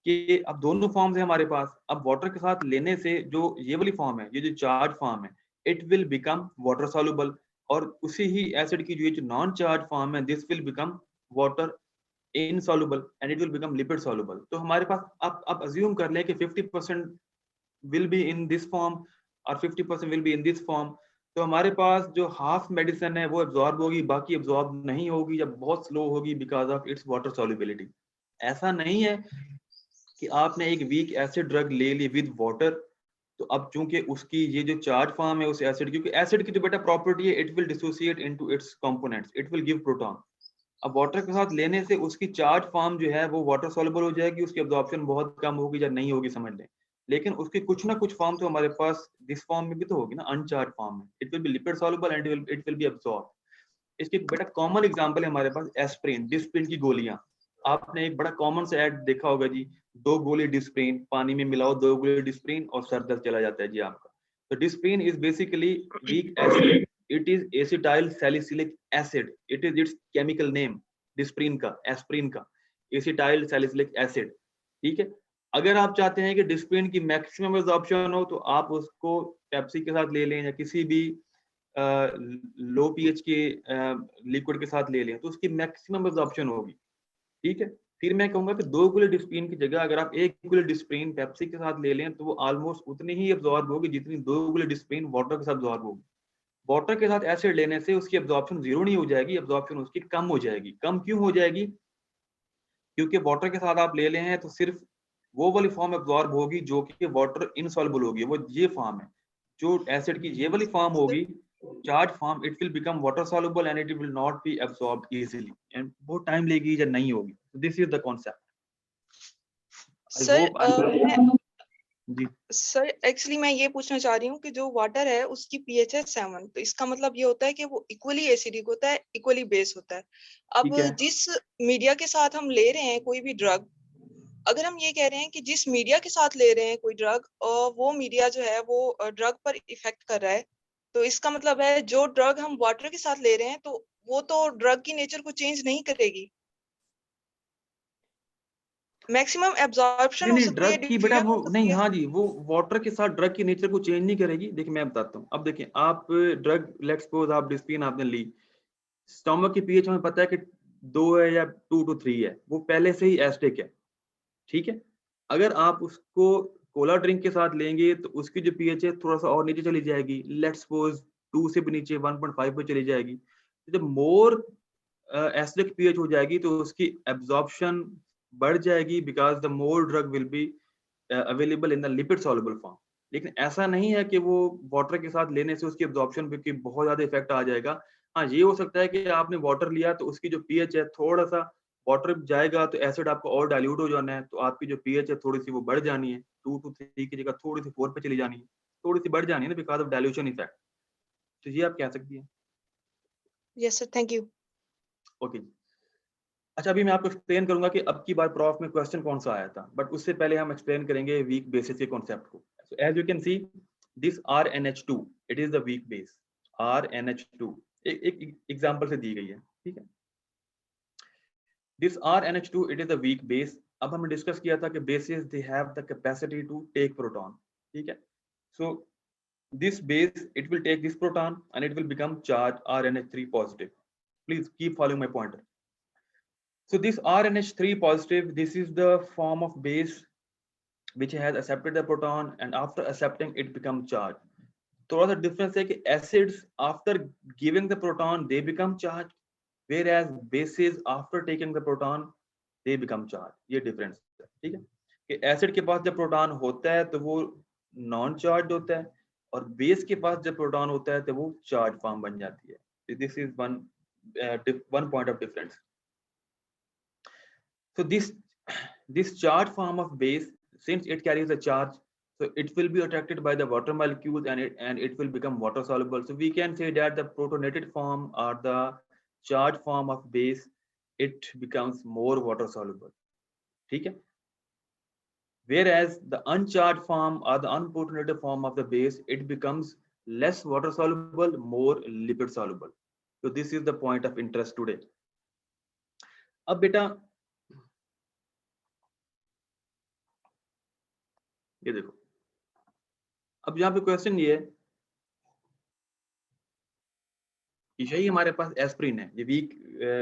कि अब दोनों फॉर्म्स है हमारे पास, अब वाटर के साथ लेने से जो ये वाली फॉर्म है, ये जो चार्ज फॉर्म है, it will become water soluble, और उसी ही एसिड की जो नॉन चार्ज फॉर्म है, this will become water insoluble and it will become lipid soluble। तो हमारे पास अब assume कर लें कि 50% will be in this form और 50% will be in this form, तो हमारे पास जो हाफ मेडिसिन है वो एब्जॉर्ब होगी, बाकी एब्जॉर्ब नहीं होगी या बहुत स्लो होगी because of its water solubility. ऐसा नहीं है कि आपने एक वीक एसिड ड्रग ले ली विद वाटर, तो अब चूंकि उसकी ये जो चार्ज फॉर्म है उस एसिड, क्योंकि एसिड की जो बेटा प्रॉपर्टी है, it will dissociate into its components, it will give proton. अब वाटर के साथ लेने से उसकी चार्ज फॉर्म जो है वो वाटर सॉल्युबल हो जाएगी, उसकी एब्जॉर्प्शन बहुत कम होगी या नहीं होगी समझ लें, लेकिन उसकी कुछ ना कुछ फॉर्म तो हमारे पास दिस फॉर्म में भी तो होगी ना, अनचार्ज फॉर्म में, it will be lipid soluble and it will be absorb. इसकी बेटा कॉमन एग्जांपल है हमारे पास एस्प्रिन, डिस्प्रिन की गोलियां। आपने एक बड़ा कॉमन सा ऐड देखा होगा जी, 2 गोली डिस्प्रिन, पानी में मिलाओ 2 गोली डिस्प्रिन और सर दर्द चला जाता है जी आपका। तो Disprin is basically weak acid, it is acetyl salicylic acid, it is its chemical name, Disprin का, एस्प्रिन का, acetyl salicylic acid। ठीक है, अगर आप चाहते हैं कि डिस्प्रिन की मैक्सिमम एब्जॉर्प्शन हो तो आप उसको पेप्सी के साथ ले लें या किसी भी लो पीएच के लिक्विड के साथ ले लें, तो उसकी मैक्सिमम एब्जॉर्प्शन होगी। ठीक है, फिर मैं कहूंगा कि 2 गोली डिस्प्रिन की जगह अगर आप 1 गोली डिस्प्रिन पेप्सी के साथ ले लें तो वो ऑलमोस्ट उतनी ही एब्जॉर्ब होगी जितनी 2 गोली डिस्प्रिन वाटर के साथ एब्जॉर्ब होगी। वाटर के साथ एसिड लेने से उसकी एब्जॉर्प्शन जीरो नहीं हो जाएगी, एब्जॉर्प्शन उसकी कम हो जाएगी। कम क्यों हो जाएगी? क्योंकि वाटर के साथ आप ले ले हैं तो सिर्फ वो वाली फॉर्म एब्जॉर्ब होगी जो कि वाटर इनसॉल्युबल होगी, वो ये फॉर्म है। जो एसिड की ये वाली फॉर्म होगी charge form, it will become water soluble and it will not be absorbed easily and बहुत टाइम लेगी या नहीं होगी। This is the concept. Sir actually मैं ये पूछना चाह रही हूँ कि जो वाटर है उसकी पीएच है 7, तो इसका मतलब ये होता है कि वो इक्वली एसिडिक होता है, इक्वली बेस होता है। अब जिस मीडिया के साथ हम ले रहे हैं कोई भी ड्रग, अगर हम ये कह रहे हैं कि जिस मीडिया के साथ ले रहे हैं कोई ड्रग और वो मीडिया जो है वो ड्रग पर इफेक्ट कर रहा है, तो इसका मतलब है जो ड्रग हम वाटर के साथ ले रहे हैं तो वो तो ड्रग की नेचर को चेंज नहीं करेगी, मैक्सिमम एब्जॉर्प्शन हो सकती है ड्रग की बेटा वो नहीं, हाँ जी, वो वाटर के साथ ड्रग की नेचर को चेंज नहीं करेगी। देखिए मैं बताता हूँ, अब देखिए आप ड्रग लेट्स सपोज आप डिस्प्रिन आपने ली, स्टमक की पीएच हमें पता है कि 2 है या 2 to 3 है, वो पहले से ही एसिडिक है। ठीक है, अगर आप उसको कोला ड्रिंक के साथ लेंगे तो उसकी जो पीएच है थोड़ा सा और नीचे चली जाएगी, लेट्स सपोज 2 से भी नीचे 1.5 पे चली जाएगी। जब मोर एसिडिक पीएच हो जाएगी तो उसकी एब्जॉर्प्शन बढ़ जाएगी because the more drug will be available in the lipid soluble form. लेकिन ऐसा नहीं है कि वो वाटर के साथ लेने से उसकी एब्जॉर्प्शन पे बहुत ज्यादा इफेक्ट आ जाएगा। हाँ, ये हो सकता है कि आपने वाटर लिया तो उसकी जो पीएच है थोड़ा सा, वाटर जाएगा तो एसिड आपको और डाइल्यूट हो जाना है, तो आपकी जो पीएच है थोड़ी सी वो बढ़ जानी है, 2 to 3 की जगह थोड़ी सी 4 पे चली जानी है, थोड़ी सी बढ़ जानी है ना बिकॉज ऑफ डाइल्यूशन इफेक्ट। तो ये आप कह सकती हैं। Yes sir, thank you. Okay, अच्छा अभी मैं आपको एक्सप्लेन करूंगा कि अब की बार प्रॉफ में क्वेश्चन कौन सा आया था, बट उससे पहले हम एक्सप्लेन करेंगे वीक बेसिस के कॉन्सेप्ट को। So as you can see this RNH2 it is the weak base. RNH2 एक एग्जांपल से दी गई है, ठीक है। This RNH2 it is the weak base. अब हमने डिस्कस किया था कि bases they have the capacity to take proton, ठीक है। So this base it will take this proton and it will become charge RNH3 positive. Please keep following my pointer. So this RNH3 positive, this is the form of base which has accepted the proton and after accepting it becomes charged. थोड़ा सा difference है कि acids after giving the proton they become charged, whereas bases after taking the proton they become charged. ये difference है, ठीक है, कि acid के पास जब proton होता है तो वो non charged होता है और base के पास जब proton होता है तो वो charged form बन जाती है। This is one point of difference. So this charge form of base, since it carries a charge, So it will be attracted by the water molecules and it will become water soluble. So we can say that the protonated form or the charged form of base, it becomes more water soluble. ठीक है? Whereas the uncharged form or the unprotonated form of the base, it becomes less water soluble, more lipid soluble. So this is the point of interest today. अब बेटा ये देखो, अब यहाँ पे question ये है कि यही हमारे पास एस्प्रिन है, ये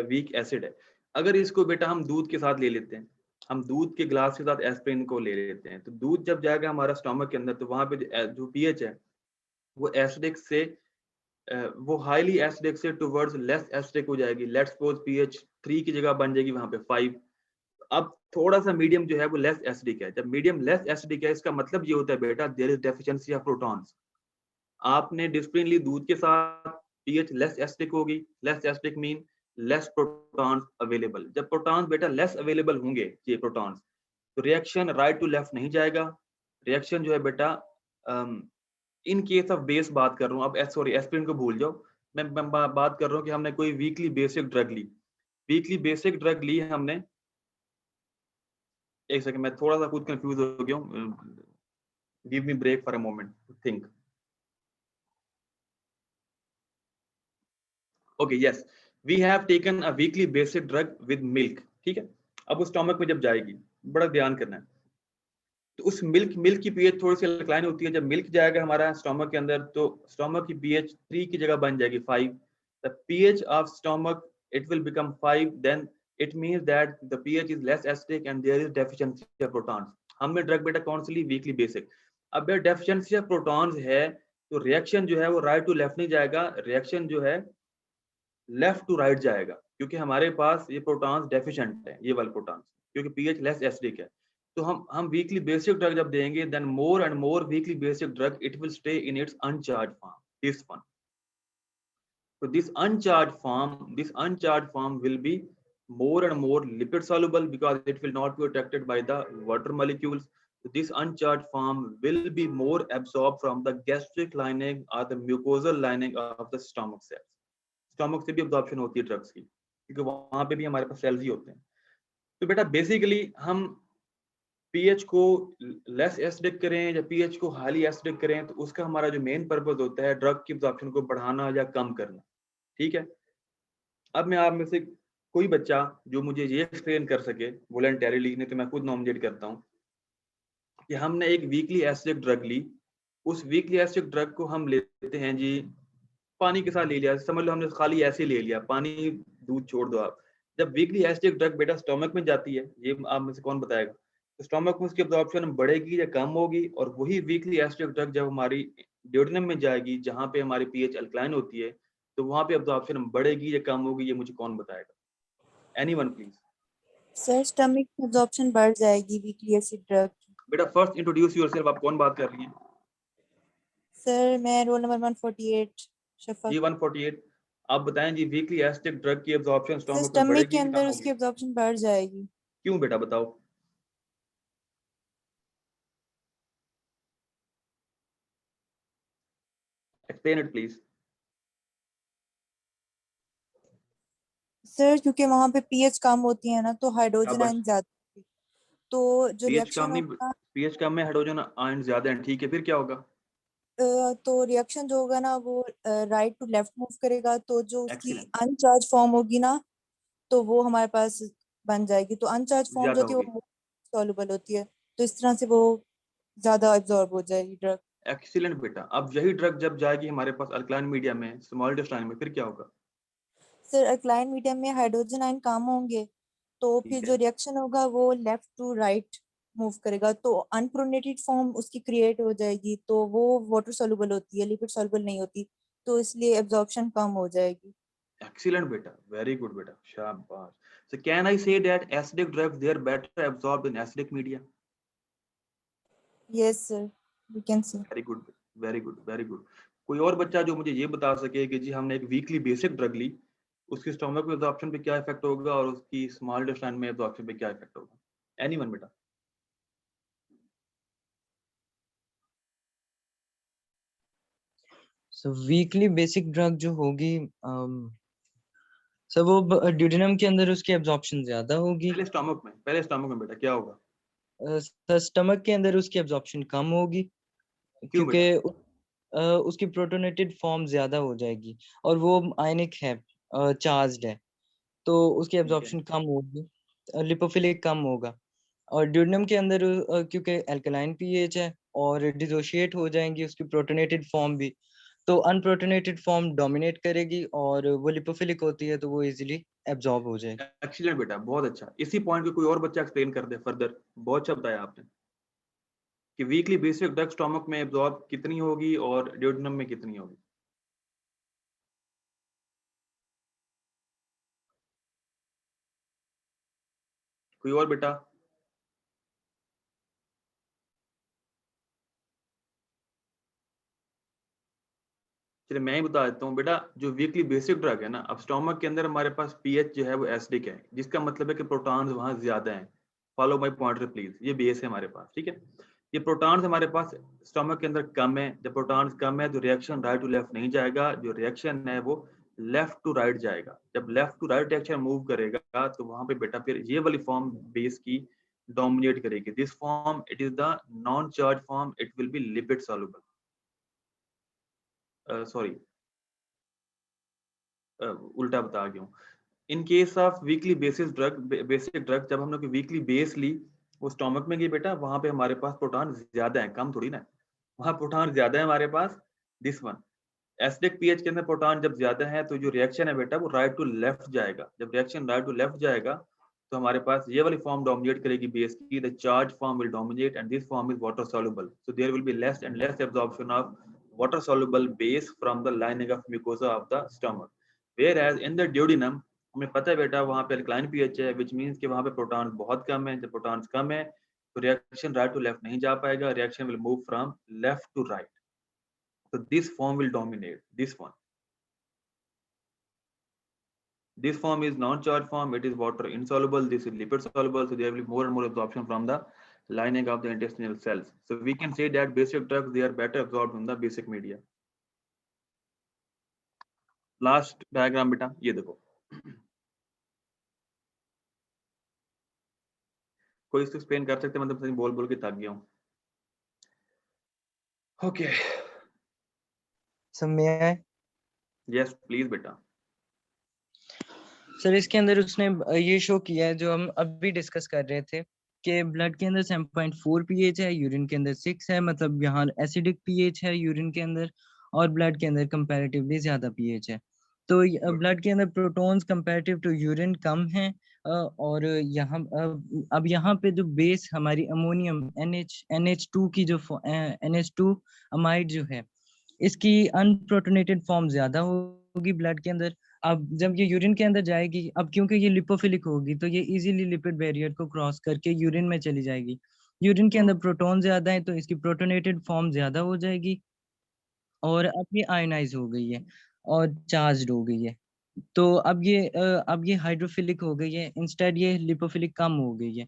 वीक एसिड है। अगर इसको बेटा हम दूध के साथ ले लेते हैं, हम दूध के ग्लास के साथ एस्प्रिन को ले लेते हैं, तो दूध जब जाएगा हमारा स्टमक के अंदर, तो वहां पे जो पीएच है वो एसिडिक से वो हाईली एसिडिक से टुवर्ड्स लेस एसिडिक हो जाएगी। लेट्स सपोज पीएच 3 की जगह बन जाएगी वहां पे 5। अब थोड़ा सा मीडियम जो है वो लेस एसिडिक है। जब मीडियम लेस एसिडिक है, इसका मतलब ये होता है बेटा there is deficiency of protons. आपने डिस्प्लिन ली दूध के साथ, पीएच लेस एसिडिक होगी। Less acidic mean less protons available. जब प्रोटॉन्स बेटा लेस अवेलेबल होंगे, ये प्रोटॉन्स, तो रिएक्शन राइट टू लेफ्ट नहीं जाएगा। रिएक्शन जो है बेटा इन केस ऑफ बेस बात कर रहा हूँ, अब सॉरी एस्प्रिन को भूल जाओ, मैं बात कर रहा हूँ कि हमने कोई वीकली बेसिक ड्रग ली, वीकली बेसिक ड्रग ली हमने। एक सेकंड, मैं थोड़ा सा खुद कंफ्यूज हो गया हूँ, give me break for a moment to think. Okay yes, we have taken a weakly basic drug with milk, ठीक है। अब उस स्टमक में जब जाएगी, बड़ा ध्यान करना है, तो उस मिल्क की पीएच थोड़ी सी अल्कलाइन होती है। जब मिल्क जाएगा हमारा स्टमक के अंदर, तो स्टमक की पीएच 3 की जगह बन जाएगी 5। The pH of stomach it will become 5, then it means that the pH is less acidic and there is deficiency of protons. हमने ड्रग बेटा कौन सी ली? Weekly basic. अब बेटा डेफिशिएंसी ऑफ प्रोटॉन्स है, तो रिएक्शन जो है वो राइट टू लेफ्ट नहीं जाएगा, रिएक्शन जो है लेफ्ट टू राइट जाएगा, क्योंकि हमारे पास ये प्रोटॉन्स डेफिशिएंट है, ये वाले प्रोटॉन्स, क्योंकि पीएच लेस एसिडिक है। तो हम वीकली बेसिक ड्रग जब देंगे, then more and more weakly basic drug it will stay in its uncharged form, this one. So this uncharged form will be more and more lipid soluble because it will not be attracted by the water molecules. So this uncharged form will be more absorbed from the gastric lining or the mucosal lining of the stomach cells. Stomach से भी absorption होती है drugs की, क्योंकि वहां पे भी हमारे पास सेल्स ही होते हैं। तो बेटा बेसिकली हम पीएच को लेस एसिडिक करें या पीएच को हाईली एसिडिक करें, तो उसका हमारा जो मेन पर्पस होता है ड्रग की एब्जॉर्प्शन को बढ़ाना या कम करना, ठीक है। अब मैं आप में से कोई बच्चा जो मुझे ये एक्सप्लेन कर सके वॉलंटरीली, नहीं तो मैं खुद नॉमिनेट करता हूँ, कि हमने एक वीकली एसिडिक ड्रग ली, उस वीकली एसिडिक ड्रग को हम लेते हैं जी, पानी के साथ ले लिया, समझ लो हमने खाली ऐसे ले लिया, पानी दूध छोड़ दो आप। जब वीकली एसिडिक ड्रग बेटा स्टमक में जाती है, ये आप में से कौन बताएगा, तो स्टमक में उसकी एब्जॉर्प्शन बढ़ेगी या कम होगी? और वही वीकली एसिडिक ड्रग जब हमारी ड्यूडेनम में जाएगी, जहाँ पे हमारी पीएच अल्कलाइन होती है, तो वहां पे एब्जॉर्प्शन बढ़ेगी या कम होगी? ये मुझे कौन बताएगा? Anyone please. सर स्टमक में एब्जॉर्प्शन बढ़ जाएगी वीकली एसिड ड्रग। बेटा फर्स्ट इंट्रोड्यूस योरसेल्फ, आप कौन बात कर रही हैं? सर मैं रोल नंबर 148 शफा। जी 148, आप बताएं जी, वीकली एसिडिक ड्रग की एब्जॉर्प्शन सर स्टमक में स्टमक बढ़ेगी के या अंदर कम उसकी होगी? एब्जॉर्प्शन बढ़ जाएगी। क्यों बेटा बताओ? Explain it please. सर क्योंकि वहां पे पीएच कम होती है ना, तो हाइड्रोजन आयन ज्यादा, तो जो पीएच रिएक्शन कम नहीं, होगा, पीएच कम में हाइड्रोजन आयन ज्यादा है, ठीक है, फिर क्या होगा? तो रिएक्शन जो होगा ना वो राइट टू लेफ्ट मूव करेगा, तो जो उसकी एक्सीलेंट, अनचार्ज फॉर्म होगी ना, तो वो हमारे पास बन जाएगी। तो अनचार्ज फॉर्म जो ज्यादा होती है होगी। वो सॉल्युबल होती है, तो इस तरह से वो ज्यादा एब्जॉर्ब हो जाएगी ड्रग। एक्सीलेंट बेटा। अब यही ड्रग जब जाएगी हमारे पास अल्कलाइन मीडिया में, स्मॉल इंटेस्टाइन में, फिर क्या होगा? सर अल्कलाइन मीडियम में हाइड्रोजन आयन कम होंगे, तो फिर ठीक जो है, रिएक्शन होगा वो लेफ्ट टू राइट मूव करेगा, तो अनप्रोनेटेड फॉर्म उसकी क्रिएट हो जाएगी, तो वो वाटर सॉल्युबल होती है, लिपिड सॉल्युबल नहीं होती, तो इसलिए एब्जॉर्प्शन कम हो जाएगी। excellent beta, very good beta, shabash. So can I say that acidic drugs, they are better absorbed in acidic media? Yes sir, we can say. Very good, very good, very good. कोई और बच्चा जो मुझे ये बता सके कि जी हमने एक वीकली बेसिक ड्रग ली, उसकी स्टोमक में एब्जॉर्प्शन पे क्या इफेक्ट होगा और उसकी स्मॉल इंटेस्टाइन में एब्जॉर्प्शन पे क्या इफेक्ट होगा? एनीवन बेटा? सो वीकली बेसिक ड्रग जो होगी सर वो ड्यूडेनम के अंदर उसकी एब्जॉर्प्शन ज्यादा होगी। पहले स्टमक में बेटा क्या होगा? सर स्टमक के अंदर उसकी एब्जॉर्प्शन कम होगी क्यों क्योंकि बेटा? उसकी प्रोटोनेटेड फॉर्म ज्यादा हो जाएगी और वो आयनिक है, चार्ज्ड है, तो उसकी एब्जॉर्प्शन कम होगी, लिपोफिलिक कम होगा। और ड्यूडेनम के अंदर क्योंकि अल्कलाइन पीएच है और डिसोशिएट हो जाएंगी उसकी प्रोटोनेटेड फॉर्म भी, तो अनप्रोटोनेटेड फॉर्म डोमिनेट करेगी और वो लिपोफिलिक होती है तो वो इजीली एब्जॉर्ब हो जाएगी। एक्सीलेंट बेटा, बहुत अच्छा। इसी पॉइंट को कोई और बच्चा एक्सप्लेन कर दे फर्दर। बहुत अच्छा बताया आपने कि वीकली बेसिक ड्रग स्टमक में एब्जॉर्ब कितनी होगी और ड्यूडेनम में कितनी होगी। कोई और बेटा? चलिए मैं ही बता देता हूँ बेटा, जो वीकली बेसिक ड्रग है ना, अब स्टमक के अंदर हमारे पास पीएच जो है वो एसिडिक है, जिसका मतलब है कि प्रोटॉन्स वहां ज्यादा हैं। फॉलो माय पॉइंटर प्लीज, ये बेस है हमारे पास, ठीक है। ये प्रोटॉन्स हमारे पास स्टमक के अंदर कम है। जब प्रोटॉन्स कम है तो रिएक्शन राइट टू लेफ्ट नहीं जाएगा, जो रिएक्शन है वो लेफ्ट टू राइट जाएगा। जब left to right reaction move करेगा तो वहां पे बेटा फिर ये वाली फॉर्म बेस की डोमिनेट करेगी। This form it is the non charge form, it will be lipid soluble. Sorry, उल्टा बता गया हूँ। In case of weakly bases drug, basic drug, जब हम लोग वीकली बेस ली, वो स्टोमक में गई बेटा, वहां पे हमारे पास प्रोटॉन ज्यादा है, कम थोड़ी ना, वहां प्रोटॉन ज्यादा है हमारे पास। दिस वन एसिडिक पीएच के अंदर प्रोटॉन जब ज्यादा है तो जो रिएक्शन है बेटा वो राइट टू लेफ्ट जाएगा। जब रिएक्शन राइट टू लेफ्ट जाएगा तो हमारे पास ये वाली फॉर्म डोमिनेट करेगी बेस की, the charge form will dominate and this form is water soluble, so there will be less and less absorption of water soluble base from the lining of mucosa of the stomach, whereas in the duodenum हमें पता है बेटा वहां पे alkaline pH है, which means कि वहां पे प्रोटॉन्स बहुत कम है। जब प्रोटॉन्स कम है तो रिएक्शन राइट टू लेफ्ट नहीं जा पाएगा, reaction will move from left to right, so this form will dominate this one. This form is non-charged form, it is water insoluble, this is lipid soluble, so there will be more and more absorption from the lining of the intestinal cells. So we can say that basic drugs, they are better absorbed in the basic media. Last diagram बेटा ये देखो, कोई इसको explain कर सकते हैं? मतलब बोल बोल के थक गया हूँ। ओके समय यस प्लीज बेटा। सर इसके अंदर उसने ये शो किया है जो हम अभी डिस्कस कर रहे थे कि ब्लड के अंदर 7.4 पीएच है, यूरिन के अंदर 6 है, मतलब यहाँ एसिडिक पीएच है यूरिन के अंदर, और ब्लड के अंदर कंपैरेटिवली ज्यादा पीएच है। तो ब्लड के अंदर प्रोटॉन्स कंपैरेटिव टू यूरिन कम है, और यहाँ अब यहाँ पे जो बेस हमारी अमोनियम NH2 की जो NH2 अमाइड जो है, इसकी अनप्रोटोनेटेड फॉर्म ज्यादा होगी ब्लड के अंदर। अब जब ये यूरिन के अंदर जाएगी, अब क्योंकि ये लिपोफिलिक होगी तो ये इजीली लिपिड बैरियर को क्रॉस करके यूरिन में चली जाएगी। यूरिन के अंदर प्रोटॉन ज्यादा है तो इसकी प्रोटोनेटेड फॉर्म ज्यादा हो जाएगी, और अब ये आयनाइज हो गई है और चार्ज्ड हो गई है, तो अब ये हाइड्रोफिलिक हो गई है, इंस्टेड ये लिपोफिलिक कम हो गई है,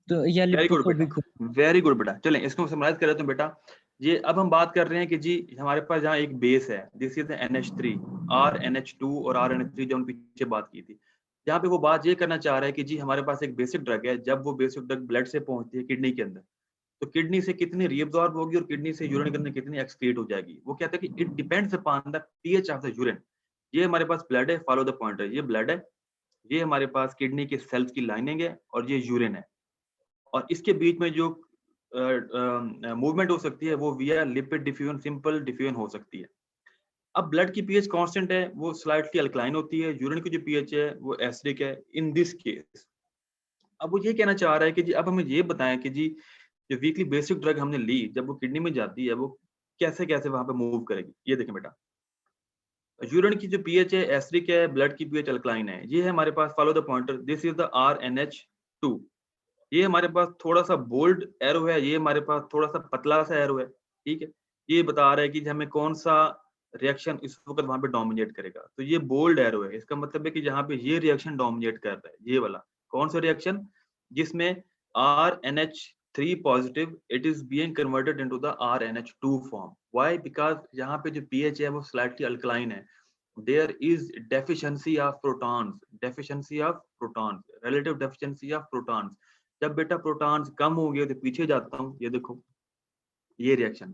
तो या लिपोफोबिक हो। वेरी गुड बेटा। चलें इसको समराइज कर लेते हैं बेटा। ये अब हम बात कर रहे हैं कि जी हमारे पास जहाँ एक बेस है, this is the NH3, RNH2 और RNH3 जो हम पीछे बात की थी, जहाँ पे वो बात ये करना चाह रहा है कि जी हमारे पास एक बेसिक ड्रग है, जब वो बेसिक ड्रग ब्लड से पहुंचती है किडनी के अंदर, तो किडनी से कितनी रीअब्सॉर्ब होगी और किडनी से यूरिन के अंदर कितनी एक्सक्रीट हो जाएगी। वो कहता है कि it depends upon the pH of the urine. ये हमारे पास ब्लड है, फॉलो द पॉइंटर, ये ब्लड है, ये हमारे पास किडनी के सेल्स की लाइनिंग है, और ये यूरिन है, और इसके बीच में जो मूवमेंट हो सकती है वो विया लिपिड डिफ्यूजन, सिंपल डिफ्यूजन हो सकती है। अब ब्लड की पीएच कांस्टेंट है, वो स्लाइटली अल्कलाइन होती है, यूरिन की जो पीएच है वो एसिडिक है इन दिस केस। अब वो ये कहना चाह रहा है कि जी अब हमें ये बताएं कि जी जो वीकली बेसिक ड्रग हमने ली, जब वो किडनी में जाती है वो कैसे कैसे वहां पे मूव करेगी। ये देखें बेटा, यूरिन की जो पीएच है एसिडिक है, ब्लड की पीएच अल्कलाइन है। ये है हमारे पास, follow the pointer, this is the RNH2। ये हमारे पास थोड़ा सा बोल्ड एरो है, ये हमारे पास थोड़ा सा पतला सा एरो है, ठीक है। ये बता रहा है कि हमें कौन सा रिएक्शन इस वक्त वहां पे डोमिनेट करेगा। तो ये बोल्ड एरो है, इसका मतलब है कि जहाँ पे ये रिएक्शन डोमिनेट कर रहा है, ये वाला कौन सा रिएक्शन, जिसमें RNH 3 positive, it is being converted into the RNH2 form. Why? Because यहाँ पे जो pH है वो slightly alkaline है. There is deficiency of protons, relative deficiency of protons. जब बेटा protons कम हो गए तो पीछे जाता हूँ, ये देखो ये रिएक्शन,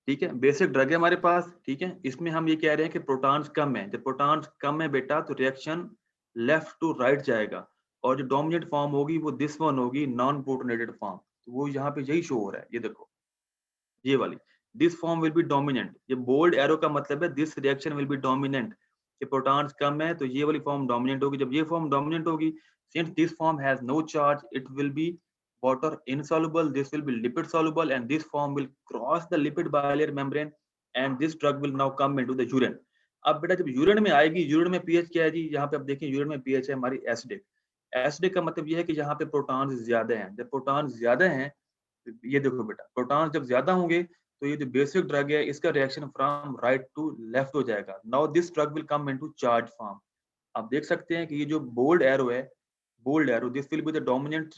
ठीक है, बेसिक ड्रग है हमारे पास, ठीक है, इसमें हम ये कह रहे हैं कि प्रोटॉन्स कम है, जब प्रोटॉन्स कम है बेटा तो रिएक्शन लेफ्ट टू राइट जाएगा, और जो डोमिनेंट फॉर्म होगी वो दिस वन होगी, नॉन प्रोटोनेटेड फॉर्म, तो वो यहाँ पे यही शो हो रहा है, ये देखो ये वाली, this form will be dominant, ये बोल्ड एरो का मतलब है this reaction will be dominant, कि प्रोटॉन्स कम है तो ये वाली फॉर्म डोमिनेंट होगी, जब ये फॉर्म डोमिनेंट होगी, since this form has no charge, it will be water insoluble, this will be lipid soluble, and this form will cross the lipid bilayer membrane and this drug will now come into the urine. अब बेटा जब urine में आएगी, urine में pH क्या है जी, यहाँ पे आप देखें यूरिन में पीएच है हमारी एसिडिक, एसिडिक का मतलब ये है कि यहाँ पे प्रोटॉन्स ज्यादा हैं, जब प्रोटॉन्स ज्यादा हैं, ये देखो बेटा प्रोटॉन्स जब ज्यादा होंगे तो ये जो बेसिक ड्रग है इसका reaction from right to left हो जाएगा, now this drug will come into charge form. आप देख सकते हैं कि ये जो बोल्ड एरो है, bold arrow, this will be the dominant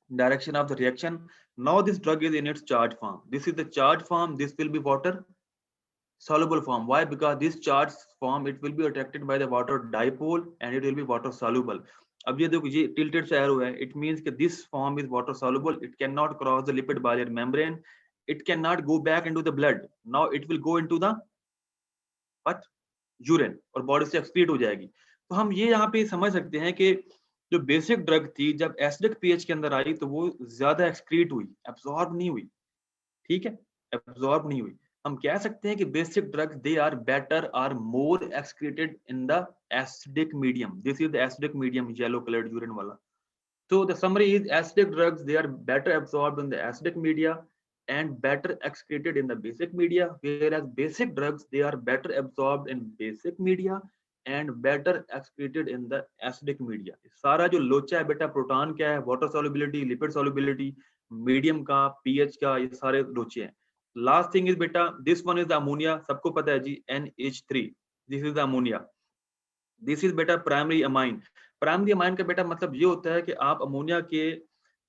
direction of the reaction. Now this drug is in its charge form, this is the charge form, this will be water soluble form. Why? Because this charge form it will be attracted by the water dipole and it will be water soluble. अब ये देखो ये tilted सा arrow है, it means कि this form is water soluble, it cannot cross the lipid bilayer membrane, it cannot go back into the blood, now it will go into the what urine और body से excrete हो जाएगी। तो हम ये यहाँ पे समझ सकते हैं कि जो बेसिक ड्रग थी जब एसिडिक पीएच के अंदर आई तो वो ज्यादा एक्सक्रीट हुई, एब्जॉर्ब नहीं हुई, ठीक है, एब्जॉर्ब नहीं हुई। हम कह सकते हैं कि basic drugs they are better are more excreted in the acidic medium, this is the acidic medium, yellow coloured urine वाला। So the summary is acidic drugs they are better absorbed in the acidic media and better excreted in the basic media, whereas basic drugs they are better absorbed in basic media and better excreted in the acidic media. सारा जो लोचा है बेटा proton क्या है, water solubility, lipid solubility, medium का, pH का, ये सारे लोचे हैं। लास्ट थिंग इज बेटा this one is the ammonia, सबको पता है जी NH3, this is the ammonia, this is बेटा प्राइमरी अमाइन। प्राइमरी अमाइन का बेटा मतलब ये होता है कि आप अमोनिया के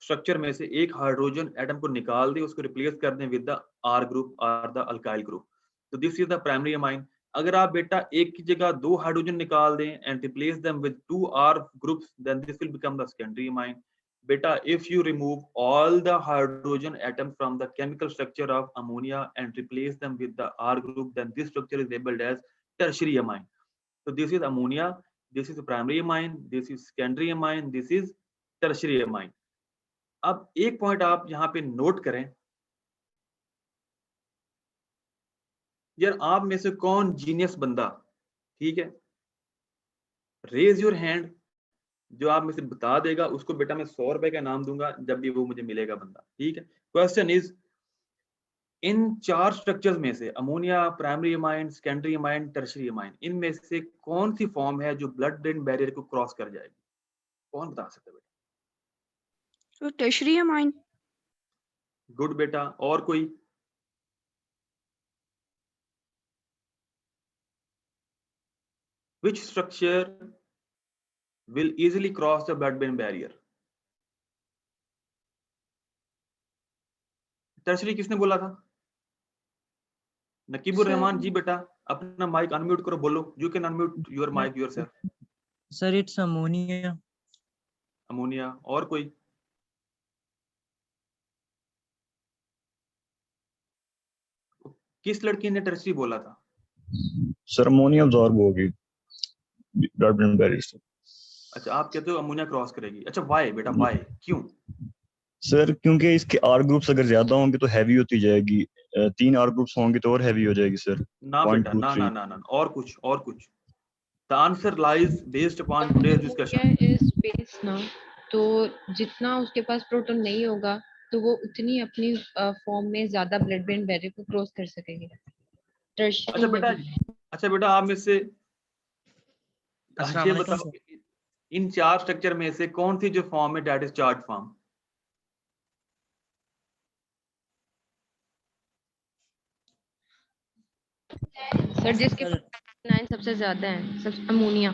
स्ट्रक्चर में से एक हाइड्रोजन एटम को निकाल दें, उसको रिप्लेस कर दें विद द R ग्रुप और द अल्काइल ग्रुप, तो this is the primary amine. अगर आप बेटा एक की जगह 2 हाइड्रोजन निकाल दें and replace them with 2 R groups, then this will become the secondary amine. बेटा if you remove all the hydrogen atom from the chemical structure of ammonia and replace them with the R group, then this structure is labelled as tertiary amine. So this is ammonia, this is primary amine, this is secondary amine, this is tertiary amine. अब एक point आप यहाँ पे note करें, यार आप में से कौन जीनियस बंदा, ठीक है, रेज योर हैंड, जो आप में से बता देगा उसको बेटा मैं 100 रुपए का इनाम दूंगा जब भी वो मुझे मिलेगा बंदा, ठीक है। क्वेश्चन इज इन 4 स्ट्रक्चर्स में से ammonia, primary amine, secondary amine, tertiary amine, इनमें से कौन सी फॉर्म है जो ब्लड ब्रेन बैरियर को क्रॉस कर जाएगी, कौन बता सकता है बेटा? तो टर्शियरी अमाइन। गुड बेटा, और कोई? Which structure will easily cross the blood brain barrier? Tertiary किसने बोला था? नकीबुर रहमान जी बेटा अपना माइक अनम्यूट करो, बोलो, you can unmute your mic yourself. Sir it's ammonia. Ammonia, और कोई? किस लड़की ने टर्शियरी बोला था? सर अमोनिया अब्सॉर्ब होगी ब्लड ब्रेन बैरियर से। अच्छा आप कहते हो अमोनिया क्रॉस करेगी, अच्छा वाई बेटा, वाई, क्यों? सर क्योंकि इसके R ग्रुप्स अगर ज्यादा होंगे तो हैवी होती जाएगी, 3 R ग्रुप्स होंगे तो और हैवी हो जाएगी सर। ना बेटा, ना ना ना ना, और कुछ, और कुछ। The answer lies based upon today's discussion. is space ना, तो जितना उसके पास प्रोटॉन नहीं होगा तो वो उतनी अपनी फॉर्म में ज्यादा ब्लड ब्रेन बैरियर को क्रॉस कर सकेगी। अच्छा बेटा आप में से ये बताओ इन 4 स्ट्रक्चर में से कौन सी जो फॉर्म है that is charge form? Sir जिसके 9 सबसे ज्यादा है, सब अमोनिया।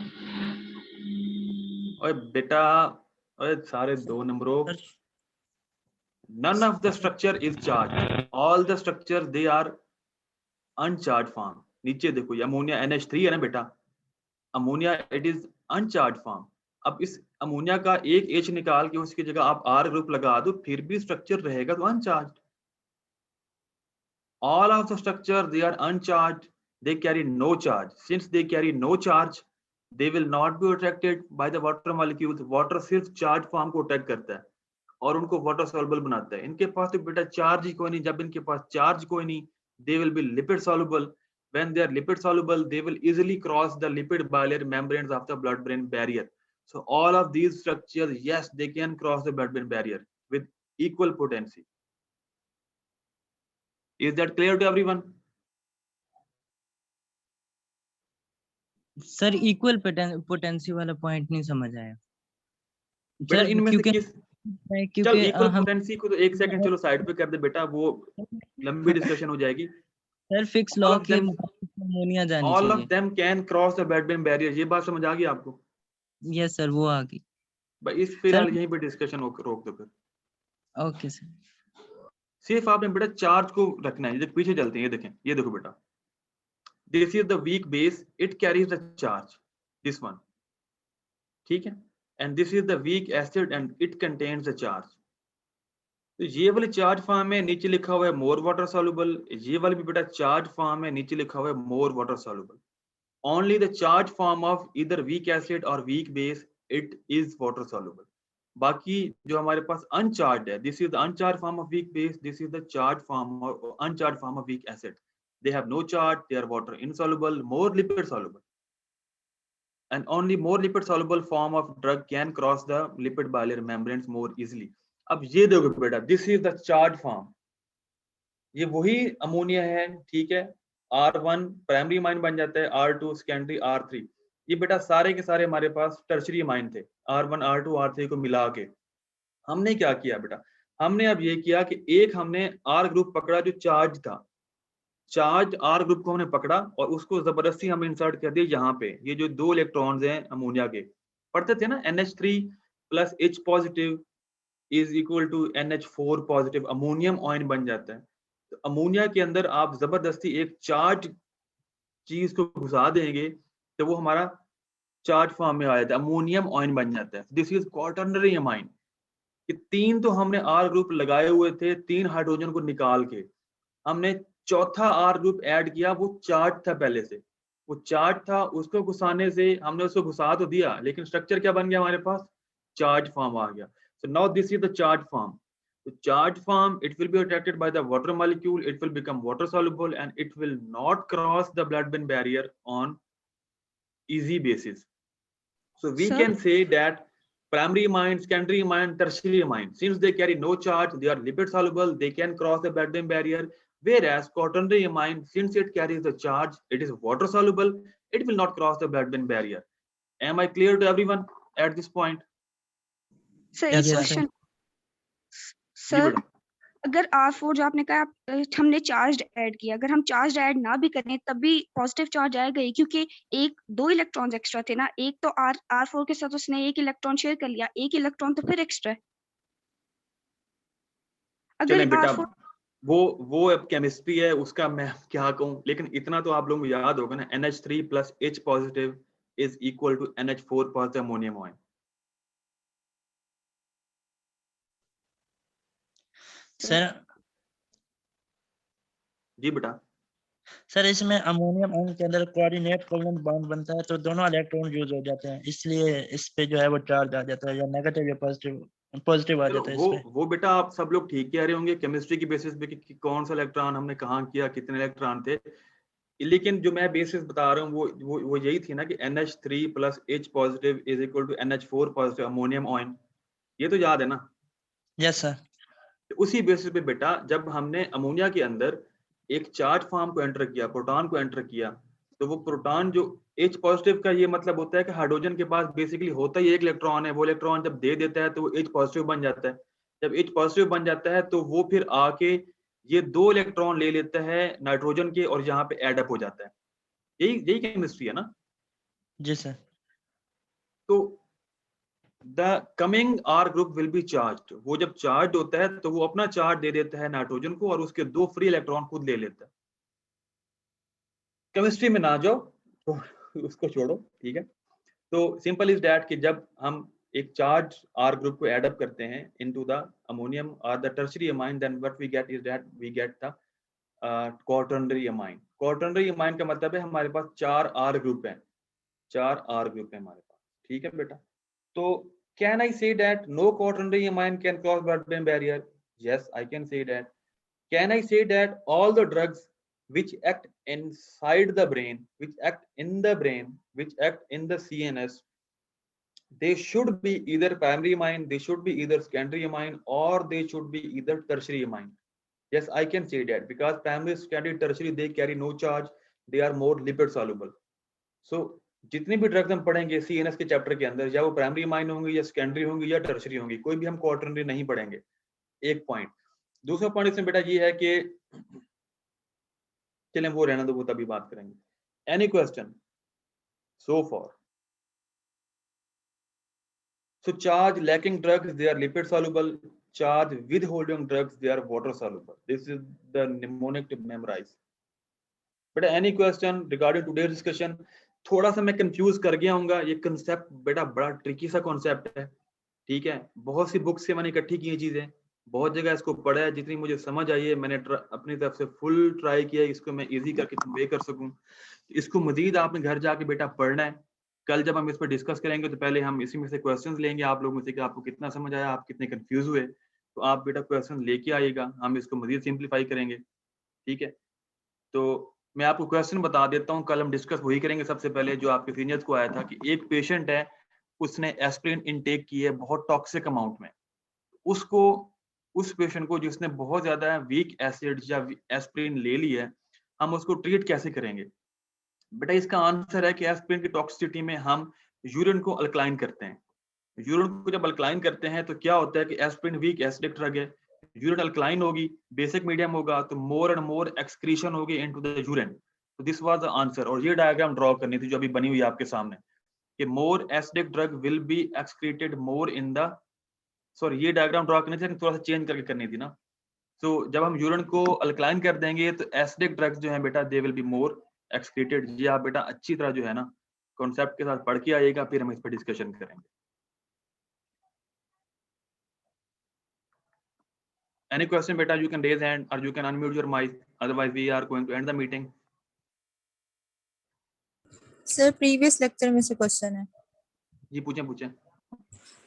और बेटा अरे सारे 2 नंबरों, none of the structure is charged, all the structures they are uncharged form. नीचे देखो ये अमोनिया NH3 है ना बेटा, अमोनिया इट इज अनचार्ज फॉर्म। अब इस अमोनिया का एक H निकाल के उसकी जगह आप R ग्रुप लगा दो, फिर भी स्ट्रक्चर रहेगा तो अनचार्ज। All of the structure they are uncharged, they carry no charge. Since they carry no charge, they will not be attracted by the water molecules. Water सिर्फ चार्ज फॉर्म को attack करता है और उनको वाटर सॉल्युबल बनाता है। इनके पास तो बेटा चार्ज ही कोई नहीं। जब इनके पास चार्ज कोई नहीं, they will be lipid soluble. When they are lipid soluble, they will easily cross the lipid bilayer membranes of the blood-brain barrier. So all of these structures, yes, they can cross the blood-brain barrier with equal potency. Is that clear to everyone? Sir equal potency वाला point नहीं समझ आया बेटा sir, इनमें से क्योंकि किस, चल क्योंकि इक्वल हम पोटेंसी को तो एक सेकंड चलो साइड पे कर दे बेटा, वो लंबी डिस्कशन हो जाएगी। Sir fix All law of के them, मुताबिक अमोनिया जानी all of चाहिए। them can cross the blood-brain barrier. ये बात समझ आ गई आपको? यस सर, वो आ गई। भाई इस फिलहाल यहीं पे डिस्कशन रोक दो फिर। Okay sir. सिर्फ आपने बेटा चार्ज को रखना है। जब पीछे चलते हैं, ये देखें, ये देखो बेटा, this is the weak base, it carries the charge, this one, ठीक है, and this is the weak acid and it contains the charge. तो ये वाली चार्ज फॉर्म में नीचे लिखा हुआ है मोर वाटर सॉल्युबल, ये वाली भी बेटा चार्ज फॉर्म में नीचे लिखा हुआ है more water soluble. Only the charge form of इधर वीक एसिड और weak base, it is water soluble. बाकी जो हमारे पास अनचार्ज है, this is the अनचार्ज form of weak base, this is the charge form of अनचार्ज form of weak acid. They have no charge, they are water insoluble, more lipid soluble, and only more lipid soluble form of drug can cross the lipid bilayer membranes more easily. अब ये देखो बेटा, this is the charge form, ये वही ammonia है, ठीक है, R1 primary amine बन जाता है, R2 सेकेंडरी, R3 ये बेटा सारे के सारे हमारे पास टर्शरी अमाइन थे। R1 R2 R3 को मिला के हमने क्या किया बेटा, हमने अब ये किया कि एक हमने R ग्रुप पकड़ा जो चार्ज था, चार्ज R ग्रुप को हमने पकड़ा और उसको जबरदस्ती हम इंसर्ट कर दिए यहाँ पे। ये जो 2 इलेक्ट्रॉन्स हैं अमोनिया के, पढ़ते थे ना, NH3 plus H positive is equal to NH4 positive, ammonium ion बन जाता है। तो अमोनिया के अंदर आप जबरदस्ती एक चार्ज चीज को घुसा देंगे तो वो हमारा चार्ज फॉर्म में आ जाता है, अमोनियम आयन बन जाता है। This is quaternary amine. कि 3 तो हमने R ग्रुप लगाए हुए थे, 3 हाइड्रोजन को निकाल के हमने चौथा R ग्रुप ऐड किया, वो चार्ज था पहले से, वो चार्ज था, उसको घुसाने से हमने उसको घुसा तो दिया लेकिन स्ट्रक्चर क्या बन गया हमारे पास, चार्ज फॉर्म आ गया। So now this is the charge form. तो charge form, it will be attracted by the water molecule, it will become water soluble and it will not cross the blood-brain barrier on easy basis. So we can say that primary amine, secondary amine, tertiary amine, since they carry no charge, they are lipid soluble, they can cross the blood-brain barrier. Whereas quaternary amine, since it carries the charge, it is water soluble, it will not cross the blood-brain barrier. Am I clear to everyone at this point? Sir एक question sir, अगर R4 जो आपने कहा हमने charge add किया, अगर हम charge add ना भी करें तब भी पॉजिटिव चार्ज आएगा ही, क्योंकि 2 इलेक्ट्रॉन्स एक्स्ट्रा थे ना, एक तो R4 के साथ उसने 1 इलेक्ट्रॉन शेयर कर लिया, 1 इलेक्ट्रॉन तो फिर एक्स्ट्रा है। अगर R4 वो अब केमिस्ट्री है, उसका मैं क्या कहूं, लेकिन इतना तो आप लोगों को याद होगा ना, NH3 plus H positive is equal to NH4 positive ammonium ion. Sir जी बेटा। सर इसमें अमोनियम आयन के अंदर कोऑर्डिनेट कोवेलेंट बॉन्ड बनता है, तो दोनों इलेक्ट्रॉन यूज हो जाते हैं, इसलिए इस पे जो है वो चार्ज आ जाता है, या नेगेटिव या पॉजिटिव आ जाता है इस पे। वो बेटा आप सब लोग ठीक कह रहे होंगे केमिस्ट्री की बेसिस पे कि कौन सा इलेक्ट्रॉन हमने कहाँ किया, कितने इलेक्ट्रॉन थे, लेकिन जो मैं बेसिस बता रहा हूँ वो यही थी ना कि NH3 plus H positive is equal to NH4 positive ammonium ion, ये तो याद है ना? Yes sir. उसी बेसिस पे बेटा जब हमने अमोनिया के अंदर एक चार्ज फॉर्म को एंटर किया, प्रोटॉन को एंटर किया, तो वो प्रोटॉन जो H पॉजिटिव का ये मतलब होता है कि हाइड्रोजन के पास बेसिकली होता ही 1 इलेक्ट्रॉन है, वो इलेक्ट्रॉन जब दे देता है तो वो H पॉजिटिव बन जाता है। जब H पॉजिटिव बन जाता है तो वो फिर आके ये 2 इलेक्ट्रॉन ले लेता है नाइट्रोजन के और यहाँ पे एड अप हो जाता है। यही केमिस्ट्री है ना? जी सर। तो the coming R group will be charged, वो जब चार्ज होता है तो वो अपना चार्ज दे देता है नाइट्रोजन को और उसके 2 फ्री इलेक्ट्रॉन खुद ले लेता है। केमिस्ट्री में ना जाओ तो उसको छोड़ो, ठीक है। तो सिंपल इज दैट कि जब हम एक चार्ज आर ग्रुप को एड अप करते हैं इनटू द अमोनियम और the tertiary amine, then what we get is that we get the quaternary amine. Quaternary amine का मतलब है हमारे पास 4 आर ग्रुप हैं, 4 आर ग्रुप है हमारे पास, ठीक है बेटा। तो can I say that no quaternary amine can cross blood-brain barrier? Yes, I can say that. Can I say that all the drugs which act inside the brain, which act in the brain, which act in the CNS, they should be either primary amine, they should be either secondary amine, or they should be either tertiary amine? Yes, I can say that because primary, secondary, tertiary, they carry no charge, they are more lipid soluble. So जितनी भी drugs हम पढ़ेंगे CNS के chapter के अंदर, या वो primary amine होंगी या सेकेंडरी होंगी या टर्शरी होंगी, कोई भी हम क्वाटर्नरी नहीं पढ़ेंगे। एक पॉइंट। दूसरा पॉइंट इसमें बेटा ये है कि चलें वो रहना दो, वो तभी बात करेंगे। Any question so far? So charge lacking drugs they are lipid soluble, charge with holding drugs they are water soluble. This is the mnemonic to memorise. बेटा any question regarding today's discussion? थोड़ा सा मैं confuse कर गया हूँगा, ये concept बेटा बड़ा tricky सा कॉन्सेप्ट है, ठीक है। बहुत सी बुक से मैंने इकट्ठी की चीजें, बहुत जगह इसको पढ़ा है, जितनी मुझे समझ आई है मैंने अपनी तरफ से फुल ट्राई किया इसको मैं इजी करके कन्वे कर सकूं। इसको मजीद आपने घर जाके बेटा पढ़ना है। कल जब हम इस पर डिस्कस करेंगे तो पहले हम इसी में से क्वेश्चंस लेंगे आप लोगों से कि आपको कितना समझ आया, आप कितने कंफ्यूज हुए। तो आप बेटा क्वेश्चन लेके आइएगा, हम इसको मजीद सिंप्लीफाई करेंगे, ठीक है। तो मैं आपको क्वेश्चन बता देता हूँ, कल हम डिस्कस वही करेंगे। सबसे पहले जो आपके सीनियर्स को आया था कि एक पेशेंट है, उसने एस्पिरिन इनटेक की है बहुत टॉक्सिक अमाउंट में, उसको उस पेशेंट को जिसने बहुत ज्यादा वीक एसिड या एस्पिरिन ले ली है, हम उसको ट्रीट कैसे करेंगे? बेटा इसका आंसर है कि एस्पिरिन की टॉक्सिसिटी में हम यूरिन को अल्कलाइन करते हैं। यूरिन को जब अल्कलाइन करते हैं तो क्या होता है कि एस्पिरिन वीक एसिडिक ड्रग है, यूरिन अल्कलाइन होगी, बेसिक मीडियम होगा, तो मोर एंड मोर एक्सक्रीशन होगी इनटू द यूरिन। तो दिस वाज द आंसर। और ये डायग्राम ड्रॉ करनी थी जो अभी बनी हुई है आपके सामने कि more acidic drug will be excreted more in the, sorry ये डायग्राम ड्रॉ करनी थी, थोड़ा सा चेंज करके करनी थी ना। तो जब हम यूरिन को अल्कलाइन कर देंगे तो एसिडिक ड्रग्स जो है बेटा they will be more excreted. ये आप बेटा अच्छी तरह जो है ना कॉन्सेप्ट के साथ पढ़ के आइएगा, फिर हम इस पर डिस्कशन करेंगे। Any question, beta? You can raise hand or you can unmute your mic. Otherwise, we are going to end the meeting. Sir previous lecture में से क्वेश्चन है। जी पूछें पूछें।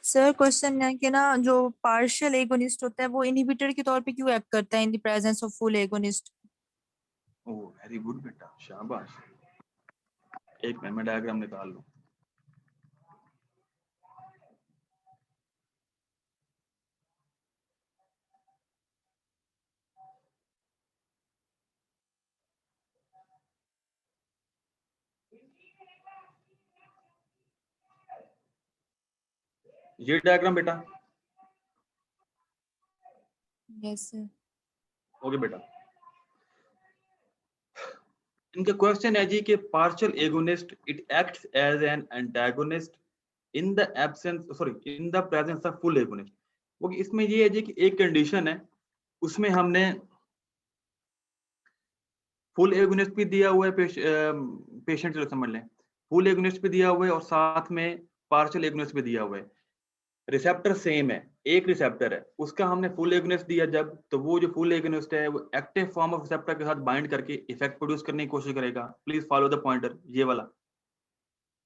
सर क्वेश्चन है कि ना जो पार्शियल एगोनिस्ट होता है वो इनहिबिटर के तौर पे क्यों एक्ट करता है इन the presence of full agonist? Oh very good बेटा, शाबाश। एक मिनट में डायग्राम निकाल लूं। ये डायग्राम बेटा? Yes sir. ओके बेटा, इनका क्वेश्चन है जी कि partial agonist it acts as an antagonist in the absence, sorry in the presence of full agonist. वो इसमें ये है जी कि एक कंडीशन है, उसमें हमने फुल एगोनिस्ट भी दिया हुआ है, पेशेंट चलो समझ लें, फुल एगोनिस्ट भी दिया हुआ है और साथ में पार्शियल एगोनिस्ट भी दिया हुआ है। रिसेप्टर सेम है, एक रिसेप्टर है, उसका हमने फुल एगोनिस्ट दिया जब, तो वो जो फुल एगोनिस्ट है वो एक्टिव फॉर्म ऑफ रिसेप्टर के साथ बाइंड करके इफेक्ट प्रोड्यूस करने की कोशिश करेगा। प्लीज फॉलो द पॉइंटर, ये वाला।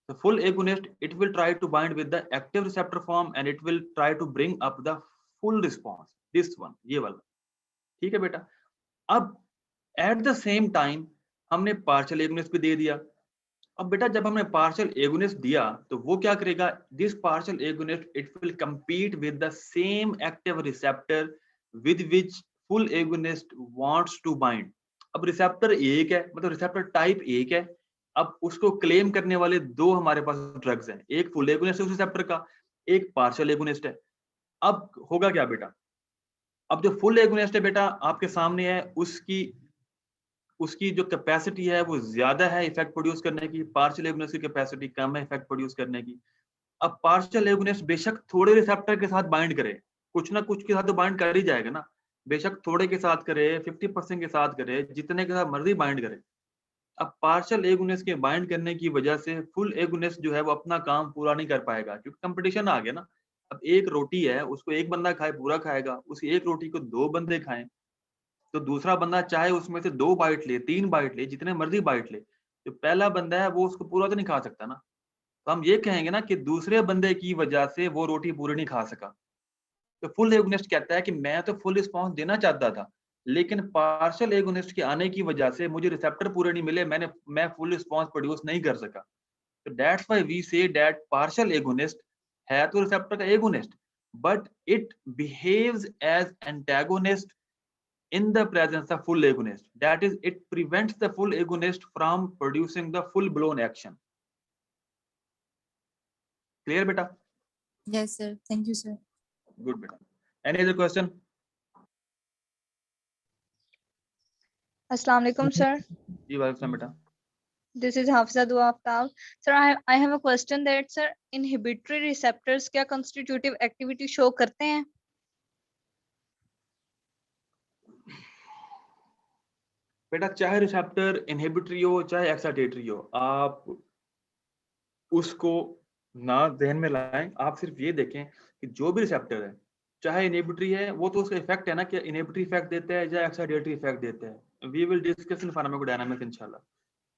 The full agonist, it will try to bind with the active receptor form and it will try to bring up the full response. This one, ये वाला, ठीक है बेटा। अब at the same time हमने partial agonist भी दे दिया। अब बेटा जब हमने partial agonist दिया तो वो क्या करेगा? This partial agonist, it will compete with the same active receptor with which full agonist wants to bind. अब रिसेप्टर एक है, मतलब रिसेप्टर टाइप एक है। अब उसको क्लेम करने वाले दो हमारे पास ड्रग्स हैं, एक फुल एगोनिस्ट है उस रिसेप्टर का, एक पार्शियल एगोनिस्ट है। अब होगा क्या बेटा? अब जो फुल एगोनिस्ट है बेटा आपके सामने है, उसकी जो कैपेसिटी है वो ज्यादा है इफेक्ट प्रोड्यूस करने की, पार्शियल एगोनिस्ट की कैपेसिटी कम है इफेक्ट प्रोड्यूस करने की। अब पार्शियल एगोनिस्ट बेशक थोड़े रिसेप्टर के साथ बाइंड करे, कुछ ना कुछ के साथ तो बाइंड कर ही जाएगा ना, बेशक थोड़े के साथ करे, 50% के साथ करे, जितने के साथ मर्जी बाइंड करे। अब पार्शियल एगोनिस्ट के बाइंड करने की वजह से फुल एगोनिस्ट जो है वो अपना काम पूरा नहीं कर पाएगा, क्योंकि कंपटीशन आ गया ना। अब एक रोटी है, उसको एक बंदा खाए पूरा खाएगा, उसी एक रोटी को 2 बंदे खाएं, तो दूसरा बंदा चाहे उसमें से 2 बाइट ले, 3 बाइट ले, जितने मर्जी बाइट ले, जो पहला बंदा है वो उसको पूरा तो नहीं खा सकता ना। तो हम ये कहेंगे ना कि दूसरे बंदे की वजह से वो रोटी पूरी नहीं खा सका। तो फुल एगोनिस्ट कहता है कि मैं तो फुल रिस्पॉन्स देना चाहता था, लेकिन पार्शियल एगोनिस्ट के आने की वजह से मुझे रिसेप्टर पूरे नहीं मिले, मैं फुल रिस्पॉन्स प्रोड्यूस नहीं कर सका। तो that's why we say that partial agonist है तो रिसेप्टर का agonist, but it behaves as antagonist in the presence of full agonist. That is, it prevents the full agonist from producing the full blown action. Clear beta? Yes sir, thank you sir. Good beta. Any other question? Assalamu alaikum sir. जी वालेकुम beta. This is Hafsa Dua Aftab. Sir, I have a question that sir, inhibitory receptors क्या constitutive activity show करते हैं? बेटा चाहे receptor inhibitory हो चाहे excitatory हो, आप उसको ना ध्यान में लाएं। आप सिर्फ ये देखें कि जो भी रिसेप्टर है, चाहे इनहिबिटरी है, वो तो उसका इफेक्ट है ना कि इनहिबिटरी इफेक्ट देता है या एक्साइटेटरी इफेक्ट देता है। We will discuss in pharmacodynamics इंशाल्लाह।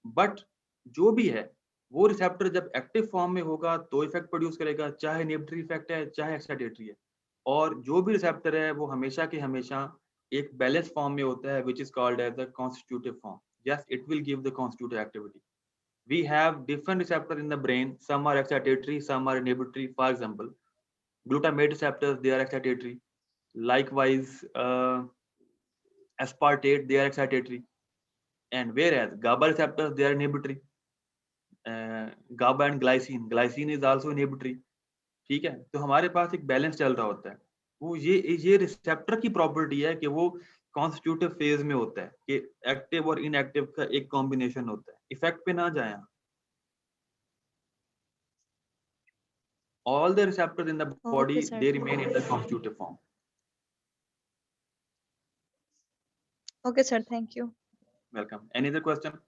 बट जो भी है वो रिसेप्टर जब एक्टिव फॉर्म में होगा तो इफेक्ट प्रोड्यूस करेगा, चाहे इनहिबिटरी इफेक्ट है चाहे एक्साइटेटरी है। और जो भी रिसेप्टर है वो हमेशा के हमेशा एक बैलेंस फॉर्म में होता है, which is called as the constitutive form. Yes, it will give the constitutive activity. We have different receptors in the brain. Some are excitatory, some are inhibitory. For example, glutamate receptors, they are excitatory. Likewise, aspartate, they are excitatory. And whereas GABA receptors, they are inhibitory. GABA and glycine is also inhibitory. ठीक है, तो हमारे पास एक balance चल रहा होता है। वो ये रिसेप्टर की प्रॉपर्टी है कि वो कॉन्स्टिट्यूटिव फेज में होता है, कि एक्टिव और इनएक्टिव का एक कॉम्बिनेशन होता है। इफेक्ट पे ना जाए। All the receptors in the body they remain in the constitutive form. Okay sir, thank you. Welcome. Any other question?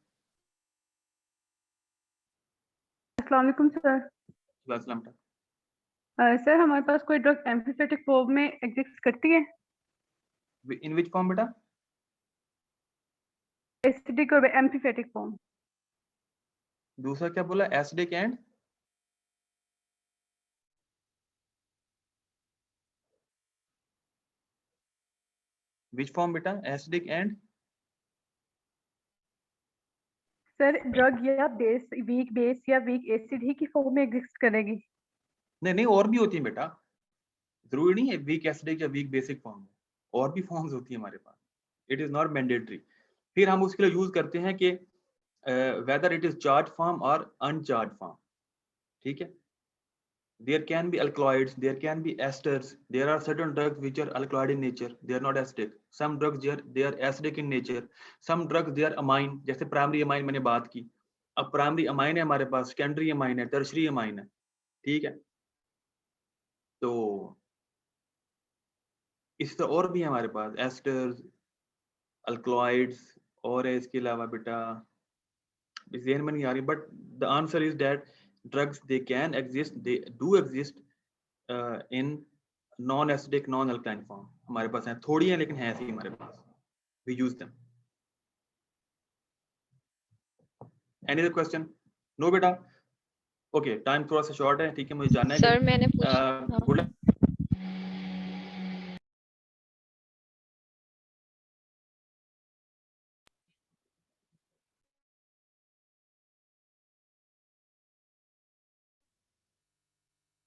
अस्सलाम वालेकुम सर। वालेकुम। सर हमारे पास कोई ड्रग एम्फीफेटिक फॉर्म में एग्जिस्ट करती है? इन विच फॉर्म बेटा? एसिडिक और एम्फीफेटिक फॉर्म। दूसरा क्या बोला? एसिडिक एंड विच फॉर्म बेटा? एसिडिक एंड सर ड्रग या बेस या वीक एसिड ही की फॉर्म में एग्जिस्ट करेगी? नहीं, और भी होती है बेटा, जरूरी नहीं है वीक एसिडिक या वीक बेसिक फॉर्म में, और भी फॉर्म्स होती है हमारे पास। It is not mandatory. फिर हम उसके लिए यूज करते हैं कि whether it is charge form और अनचार्ज फॉर्म। ठीक है, there can be alkaloids, there can be esters, there are certain drugs which are alkaloid in nature, they are not acidic. Some drugs they are acidic in nature, some drugs they are amine, जैसे primary amine मैंने बात की। अब primary amine है हमारे पास, secondary amine है, tertiary amine है। ठीक है, तो इस तरह और भी है हमारे पास एस्टर्स, अल्कलॉइड्स, और है इसके अलावा बेटा ज़हन में नहीं आ रही, but the answer is that drugs they can exist, they do exist in non acidic non alkaline form. हमारे पास है, थोड़ी है लेकिन है ऐसी हमारे पास, we use them. Any other question? No बेटा? ओके, टाइम थोड़ा सा शॉर्ट है। ठीक है, मुझे जानना है सर मैंने पूछा। गुड